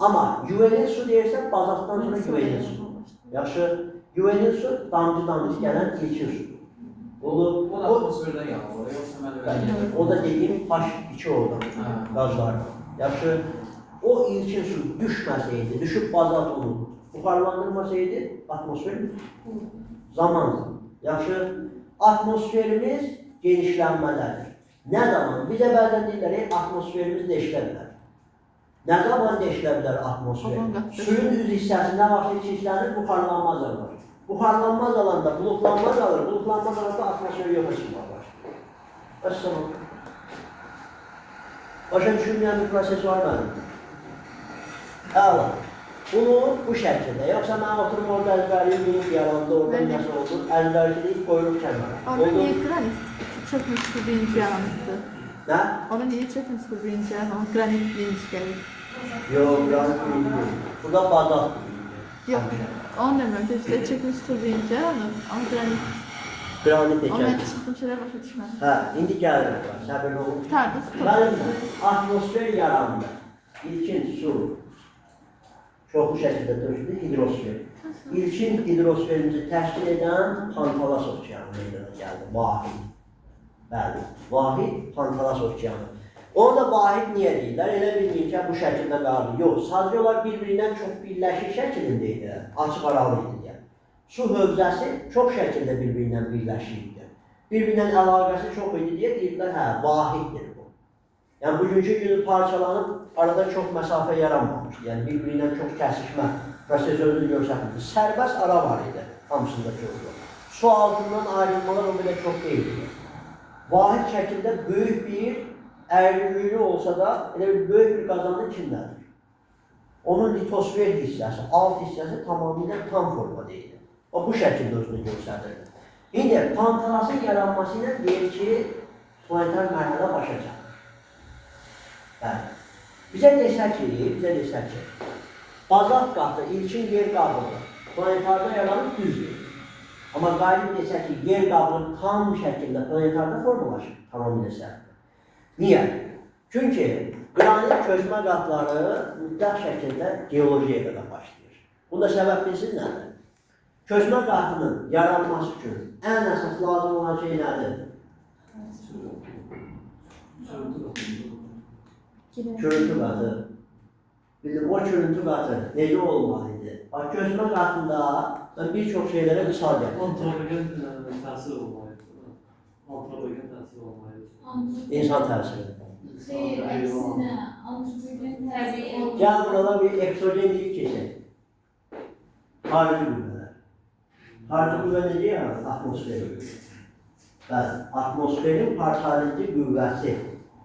Amma güvenilir su deyirsən, bazaltdan sonra güvenilir su. Yaxşı, güvenilir su damcı-damcı gələn ilkin sudur. O da atmosferdən yanılır, yoxsa mən öyle O da dediyim H2 oradan, qazlardan. Yaxşı, o ilkin su düşməsəydi, düşüb bazalt onu buxarlandırmasaydı, atmosfer zamandır. Yaxşı, atmosferimiz genişlənmədədir. Nə zaman? Bizə bəzən deyirlər, atmosferimiz deşilə bilər. Nə zaman deşilə bilər atmosfer? Suyun üz hissəsində başlayıb çirklənir, buxarlanmaz alır. Buxarlanmaz alanda bulutlanmaz alır, bulutlanmaz alanda atmosferi yoxa çıxmaq başlayır. Əssalam. Başa düşülməyən bir proses var mənim. Əla. Bunu bu şəkildə, yoxsa mən oturum orada əzbərliyim, bulut yalandı, orada nəsə oldu, əzbərliyik qoyuruq kənara. Orada niyə qranit çökmüş bir birinci yaranıqdır? Nə? Orada niyə çökmüş bir birinci yaranıq? Granit birinci gəlir. Yox, granit birinci. Burada bazalt birinci. Yox, onu demirəm, düzdür, çökmüş bir birinci yaranıq, amma granit. Granit Ama ekən. mən çıxdım şeylər başa düşmədim. Hə, indi gəlir var, səbirli olun. Tutardı, Mənim atmosfer yarandı. İlkin su çoxlu şəkildə döşüdü, hidrosfer. İlkin hidrosferimizi təşkil edən Pantalas okeanı meydana gəldi, vahid. Bəli, vahid Pantalas okeanı. Onu da vahid niyə deyirlər? Elə bilməyin ki, bu şəkildə qaldı. Yox, sadəcə onlar bir-birindən çox birləşik şəkilində idi, açıq aralı idi. Su hövzəsi çox şəkildə bir-birindən birləşikdir. Bir-birindən əlaqəsi çox idi deyə deyirlər, hə, vahiddir bu. Yəni, bugünkü günü parçalanıb, arada çox məsafə yaranmamış. Yəni, bir-birindən çox kəsişmə prosesörünü görsətmişdir. Sərbəst ara var idi, hamısında çoxdur. Su altından ayrılmalar o belə çox deyildir. Vahid şəkildə böyük bir əyriliyi olsa da, elə bir böyük bir qazanı kimdədir? Onun litosfer hissəsi, alt hissəsi tamamilə tam forma deyildir. O, bu şəkildə özünü göstərirdi. İndi pantalasın yaranması ilə deyir ki, planetar mərhələ başa çatır. Bəli. Bizə desək ki, bazalt qatı, ilkin yer qabıdır. Planetarda yaranıb düzdür. Amma qalib desək ki, yer qabı tam şəkildə planetarda formalaşır, tamamilə səhvdir. Niyə? Çünki qranit çözmə qatları mütləq şəkildə geolojiyaya qədər başlayır. Bunda səbəb bilsin nədir? Çözmə qatının yaranması üçün ən əsas lazım olan şey nədir? Çörüntü qatı. Bildim, o çörüntü qatı necə olmalıydı? Bax, çözmə qatında mən bir çox şeylərə misal gətirdim. Antropogen təsir olmalıydı. Antropogen təsir olmalıydı. İnsan təsiri. Xeyr, əksinə, antropogen təsir olmur. Gəl burada bir eksogenlik keçək. Xarici qüvvələr. Xarici qüvvə necə yaranır? Atmosfer. Bəli, atmosferin parçalayıcı qüvvəsi.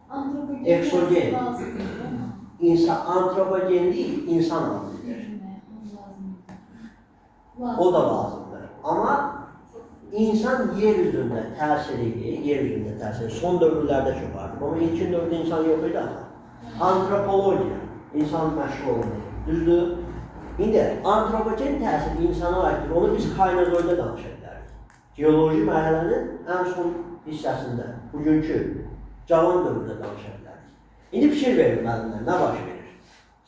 Antropogen Eksogen. lazımdır. Antropogenlik insan amilidir. O da lazımdır. Amma insan yer üzündə təsiri, son dövrlərdə çox artıq. Amma ilkin dövrdə insan yox idi ama. Antropologiya, insan məşğul olmalı. Düzdür? İndi antropogen təsiri insana aiddir. Onu biz kaynazoyda danışa bilərik. Geoloji mərhələnin ən son hissəsində, bugünkü cavan dövrdə danışa bilərik. İndi fikir verin müəllimlər, nə baş verir?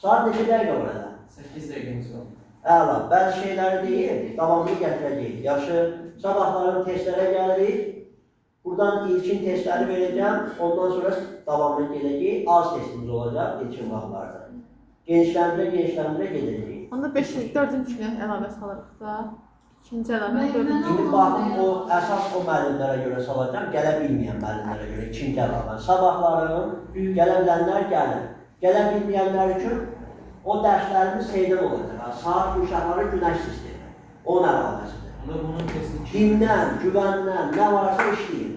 Saat neçə dəqiqə var hələ? 8 dəqiqəmiz var. Əla, bəzi şeyləri deyil, davamlı gətirəcəyik. Yaxşı, sabahların testlərə gəlirik. Buradan ilkin testləri verəcəm, ondan sonra davamlı gələcək. Az testimiz olacaq ilkin vaxtlarda. Genişləndirə gedəcəyik. Onda 4-cü günə əlavə salırıq da. İkinci əlavə, 4-cü. İndi baxın, əsas o müəllimlərə görə salacaq, gələ bilməyən müəllimlərə görə ikinci əlavə. Sabahların gələ bilənlər gəlir. Gələ bilməyənlər üçün o dərslərimiz şeydən olacaq. Saat uşaqları günəş sistemi. Onun əlavəsidir. Onda bunun testi Kimdən, güvəndən, nə varsa işləyir.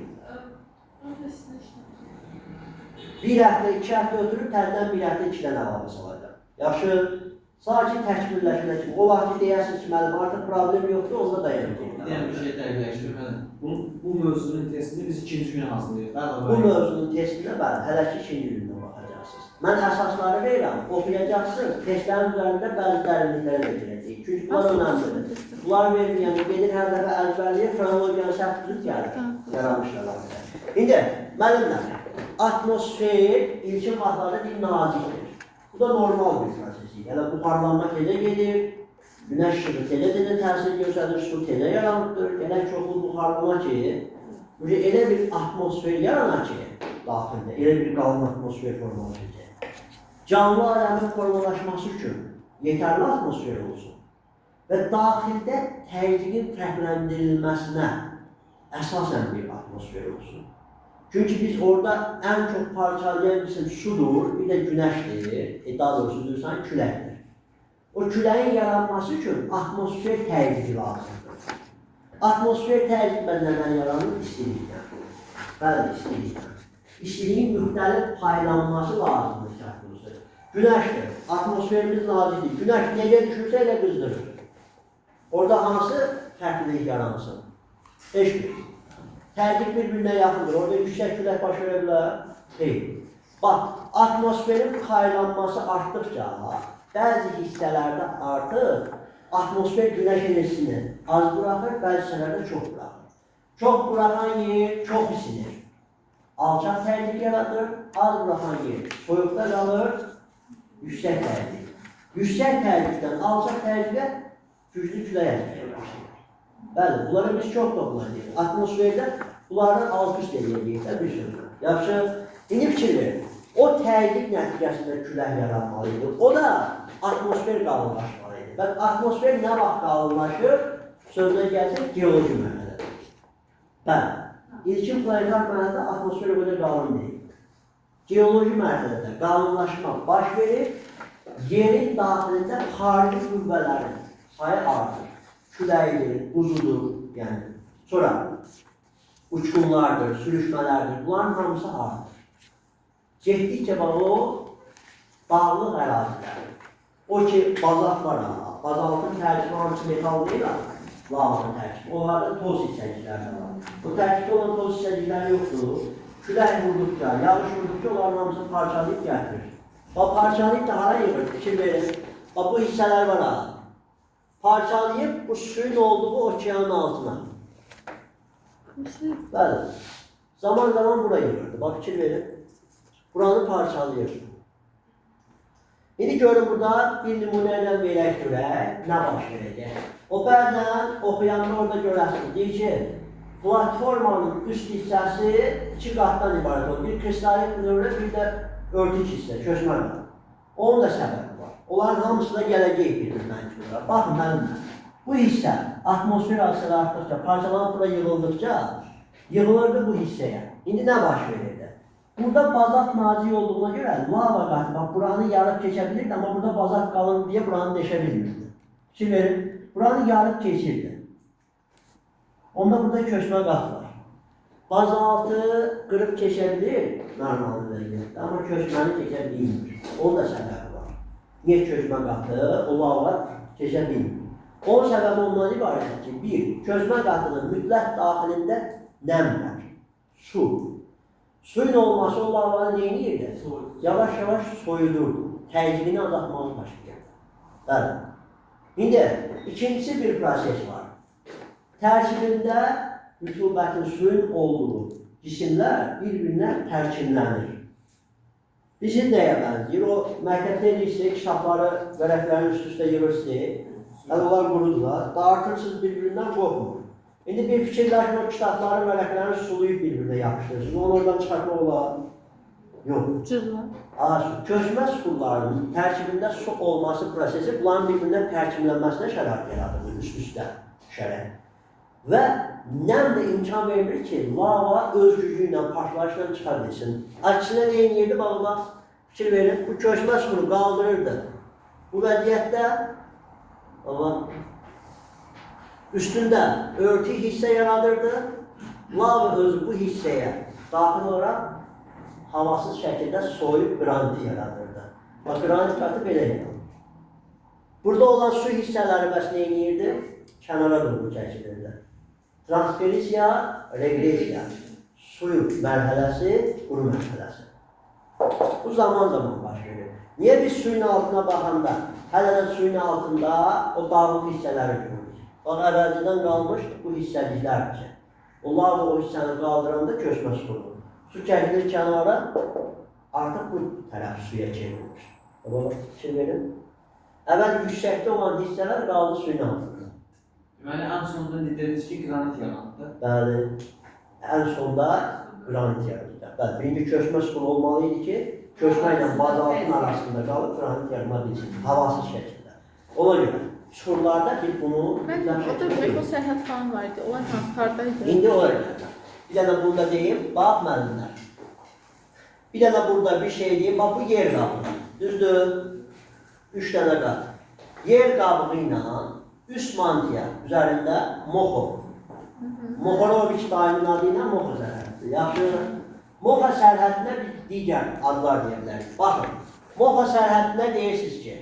Bir həftə, 2 həftə ötürüb, təzdən bir həftə 2 dənə əlavə salacaq. Yaxşı, sadəcə təkmilləşmək üçün. O vaxt deyəsiniz ki, müəllim, artıq problem yoxdur, onda dayanacaq. deyən bir şey dəqiqləşdirmədən. Bu mövzunun testini biz ikinci günə hazırlayırıq. Bu mövzunun testinə bəli, hələki ikinci gündə baxacaqsınız. Mən əsasları verirəm, oxuyacaqsınız, testlərin üzərində bəzi dərinliklərə də girəcəyik. Çünki bunlar önəmlidir. Bunlar verməyəndə gedir, hər dəfə əzbərləyir, xronologiyanı səhv düzüb gəlir. Yaranmışlar. İndi, müəllimlər, atmosfer ilkin vaxtlarda bir nazikdir. Bu da normal bir prosesi. Yəni, buxarlanma tezə gedir, günəş işığı tezə təsir göstərir, su tezə yaranıbdır. Gələn çoxlu buxarlama ki, elə bir atmosfer yaranar ki, daxildə, elə bir qalın atmosfer formalaşır ki, canlı aləmin formalaşması üçün yetərli atmosfer olsun və daxildə təzyiqin fərqləndirilməsinə əsasən bir atmosfer olsun. Çünki biz orada ən çox parçalayan bizim sudur, bir də günəşdir, daha doğrusu dursan küləkdir. O küləyin yaranması üçün atmosfer təzyiqi lazımdır. Atmosfer təzyiq nədən yaranır? İstilikdən. Bəli, istilikdən. İstiliyin müxtəlif paylanması lazımdır şəxsimizdir. Günəşdir, atmosferimiz nazikdir. Günəş necə düşürsə elə qızdırır. Orada hansı fərqlilik yaransın? Heç bir. Təzyiq bir-birinə yaxındır. Orada yüksək külək baş verə bilər. Deyil. Bax, atmosferin paylanması artdıqca bəzi hissələrdə artıq atmosfer günəş enerjisini az buraxır, bəzi hissələrdə çox buraxır. Çox buraxan yer çox isinir. Alçaq təzyiq yaradır, az buraxan yer soyuqda qalır, yüksək təzyiq. Yüksək təzyiqdən alçaq təzyiqə güclü külək əsməyə başlayır. Bəli, bunları biz çox toxunacağıq. Atmosferdə bunlardan alt-üst edəcəyik də bir sözü. Yaxşı, indi fikir verin. O təzyiq nəticəsində külək yaranmalıydı. O da atmosfer qalınlaşmalıydı. Və atmosfer nə vaxt qalınlaşır? Sözlə gəlsin, geoloji mərhələdə. Bəli, ilkin planetar mərhələdə atmosfer o qədər qalın deyil. Geoloji mərhələdə qalınlaşma baş verir, yerin daxilində xarici qüvvələrin sayı artır. Küləyidir, buzudur, yəni. Sonra uçqunlardır, sürüşmələrdir, bunların hamısı artır. Getdikcə o dağlıq ərazilərdir. O ki, bazalt var, bazaltın tərcümə hamısı metal deyil, lavanın tərkibi. Onlarda toz hissəciklər də var. Bu tərkibdə olan toz hissəciklər yoxdur. Külək vurduqca, yağış vurduqca onların hamısını parçalayıb gətirir. Bax, parçalayıb da hara yığır? Fikir verin. Bax, bu hissələr var ha. Parçalayıb bu suyun olduğu okeanın altına. Bəli. Zaman zaman bura yığırdı. Bax, fikir verin. Buranı parçalayır. İndi görün burada bir nümunə ilə verək görək, nə baş verəcək. O bəzən oxuyanda orada görəsiniz. Deyir ki, platformanın üst hissəsi 2 qatdan ibarət olur. Bir kristalit növrə, bir də örtük hissə, köçmən var. Onun da səbəbi var. Onların hamısı da gələcək bir-birindən çıxırlar. Baxın, mənimlə. Bu hissə atmosfer arasında artdıqca, parçalanıb bura yığıldıqca, yığılırdı bu hissəyə. İndi nə baş verirdi? Burada bazalt nazik olduğuna görə lava qatı, bax, buranı yarıb keçə bilirdi, amma burada bazalt qalın deyə buranı deşə bilmirdi. Fikir verin, buranı yarıb keçirdi. Onda burada köçmə qat var. Bazaltı qırıb keçə bilir, normal vəziyyətdə, amma köçməni keçə bilmir. Onun da səbəbi var. Niyə köçmə qatı, o lava keçə bilmir? Onun səbəbi ondan ibarətdir ki, bir, köçmə qatının mütləq daxilində nəm var, su. Suyun olması o lavanı neyini yavaş-yavaş soyulurdu. Təcilini azaltmalı başlayırdı. Bəli. İndi ikincisi bir proses var. Tərkibində rütubətin suyun olduğu cisimlər bir-birinə tərkimlənir. Bizim nəyə bənzəyir? O məktəbdə edirsiniz, kitabları, vərəqlərin üst-üstə yığırsınız. Onlar qurudurlar. Dartırsınız bir-birindən qorxmur. İndi bir fikirləşmə o kitabların, vərəqlərini sulayıb bir-birinə yapışdırırsınız. Onu oradan çıxartma olar? Yox. Cırlar. Köçmə sularının tərkibində su olması prosesi bunların bir-birindən tərkimlənməsinə şərait yaradır, üst-üstə şərait. Və nəm də imkan verir ki, lava öz gücü ilə, partlayışla çıxa bilsin. Əksinə neyin yerdi, bağla fikir verin, bu köçmə sunu qaldırırdı. Bu vəziyyətdə üstündə örtük hissə yaradırdı, lava özü bu hissəyə daxil olaraq havasız şəkildə soyub qraniti yaradırdı. Bax, qranit qatı belə yaradırdı. Burada olan su hissələri bəs neyinirdi? Kənara doğru çəkilirdi. Transferisiya, regresiya, suyu mərhələsi, quru mərhələsi. Bu zaman baş verir. Niyə biz suyun altına baxanda, hələ də suyun altında o dağlıq hissələri görürük? Bax, əvvəlcədən qalmış bu hissəliklərdir ki, o lava o hissəni qaldıranda köçmə sudur. Su çəkilir kənara, artıq bu tərəf suya çevrilir. Bax, fikir verin. Əvvəl yüksəkdə olan hissələr qaldı suyun altında. Deməli, ən sonunda dediniz ki, qranit yarandı. Bəli, ən sonda qranit yarandı. Bəli, birinci köçmə sudur olmalı idi ki, köçmə ilə bazaltın arasında qalıb qranit yarana bilsin, havasız şəkildə. Ona görə. Çuxurlarda bir bunu... Mən orada bir o sərhəd falan var idi, onlar haradaydı? İndi o öyrədir. Bir dənə burada deyim, bax müəllimlər. Bir dənə burada bir şey deyim, bax bu yer qabığı. Düzdür? 3 dənə qat. Yer qabığı ilə üst mantiya üzərində Moxo. Moxoroviç daimin adı ilə Moxo sərhəddir. Yaxşı. Moxo sərhədinə bir digər adlar deyə bilərik. Baxın, Moxo sərhədinə deyirsiniz ki,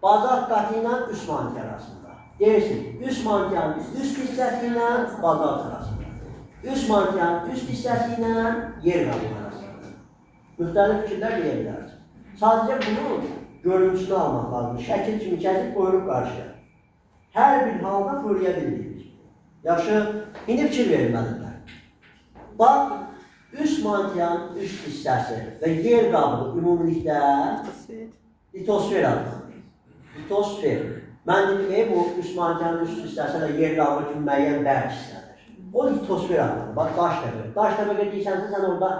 bazalt qatı ilə üst mantiya arasında. Deyirsiniz, üst mantiyanın üst hissəsi ilə bazalt arasında. Üst mantiyanın üst hissəsi ilə yer qabığı arasında. Müxtəlif fikirlər deyə bilərsiniz. Sadəcə bunun görüntüsünü almaq lazım. Şəkil kimi kəsib qoyulub qarşıya. Hər bir halda fırlaya bilirik. Yaxşı, indi fikir verin mənimlər. Bax, üst mantiyanın üst hissəsi və yer qabığı ümumilikdə litosfer adlanır. Litosfer. Mən dedim ki, bu üst mantiyanın üst hissəsi də yer qabığı kimi müəyyən bərk hissədir. O litosfer adlanır. Bax, daş təbəqə. Daş təbəqə deyirsənsə, sən orada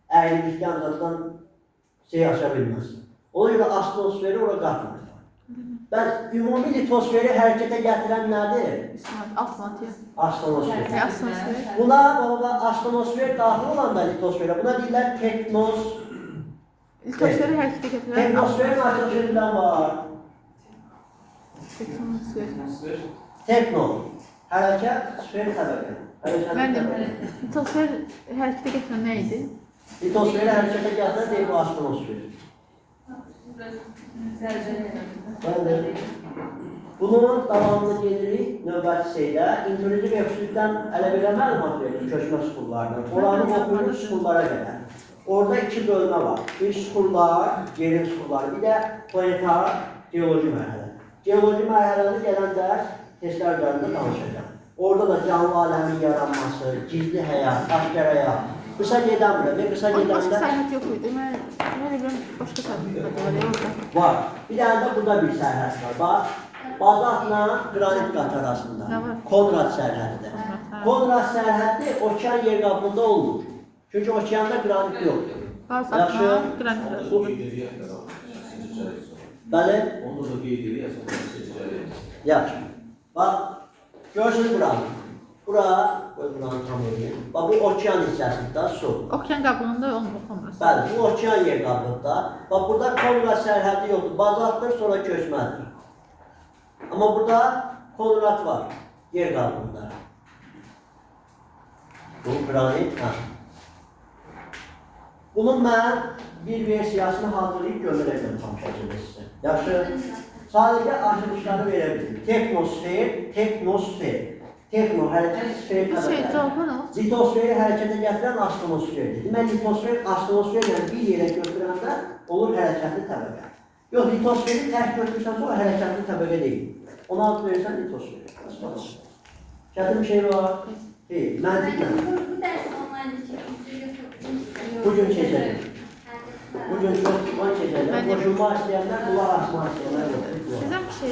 əyrilikdən, zaten şey aşa bilməzsin. Ona görə astnosferi oraya qatmır. Bəs ümumi litosferi hərəkətə gətirən nədir? Astnosfer. Buna, astnosfer daxil olanda litosferə, buna deyirlər teknos. Litosferi hərəkətə gətirən Teknosferin açılışından var. Teknosfer. Tekno. Hərəkət, sfer təbəqə. Mənim, litosfer hərəkətə gətirən nə idi? Litosferi hərəkətə gətirən deyil bu astnosfer. Bəli. Bunun davamlı gelirik növbəti şeydə. İnterneti və üstündən ələ belə məlumat verir köçmə suxurlarından. Onların oxuyucu suxurlara qədər. Orada iki bölmə var. Bir suxurlar, yerin suxurları, bir də planetar geoloji mərhələ. Geoloji mərhələdə gələn dərs testlər üzərində danışacağım. Orada da canlı aləmin yaranması, gizli həyat, aşkar həyat. Qısa gedən bilə, qısa Başqa gedəndə sərhəd yox idi. Mən bilirəm başqa sərhəd var orada. var. Bir dənə də burada bir sərhəd var. Bax, Bazatla qranit qat arasında. Nə var? Konrad sərhəddə. Konrad sərhədi okean yerqabında olmur. Çünki okeanda qranit yoxdur. Bazatla Yaxşı. qranit Onda arasında. da qeyd eləyək də seçiciləri. Bəli, Onda da qeyd eləyək seçiciləri. yaxşı. Bax, görsünüz buranı. Bura, qoy buranı tam edeyim. Bax, bu okean hissəsində su. Okean qabığında olmaz. Bəli, bu okean yerqabında. Bax, burada Konrad sərhədi yoxdur. Bazatdır, sonra köçmədir. Amma burada Konrad var, yerqabında. Bu qranit, hə. Bunun mən bir versiyasını hazırlayıb göndərəcəm tam şəkildə sizə. Yaxşı, sadəcə açılışları verə bilirim. Teknosfer, teknosfer. Tekno, hərəkət sfer Bu şey tərəfə. cavabı nə? Litosferi hərəkətə gətirən astronosferdir. Demək, litosfer astronosferlə bir yerə götürəndə olur hərəkətli təbəqə. Yox, litosferi tək götürürsən sonra hərəkətli təbəqə deyil. Ona ad verirsən litosferi. Çətin bir şey var? Deyil, məntiqlə. Bu ders online çekildi. Bugün keçəcək. Bugün çox var keçəcək. Qoşulma istəyənlər, qulaq asma istəyənlər yoxdur. Sizə bir şey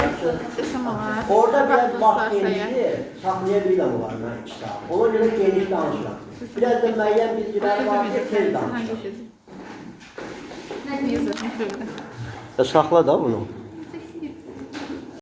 desəm olar. Orada biraz vaxt Baxdınızsa əgər. genişdir, saxlaya bilirəm onlar mən 2 saat. Ona görə geniş danışıram. Biraz da müəyyən bilgiləri var ki, tez danışıram. Hangi şey? Yazın, şöyle. Saxla da bunu.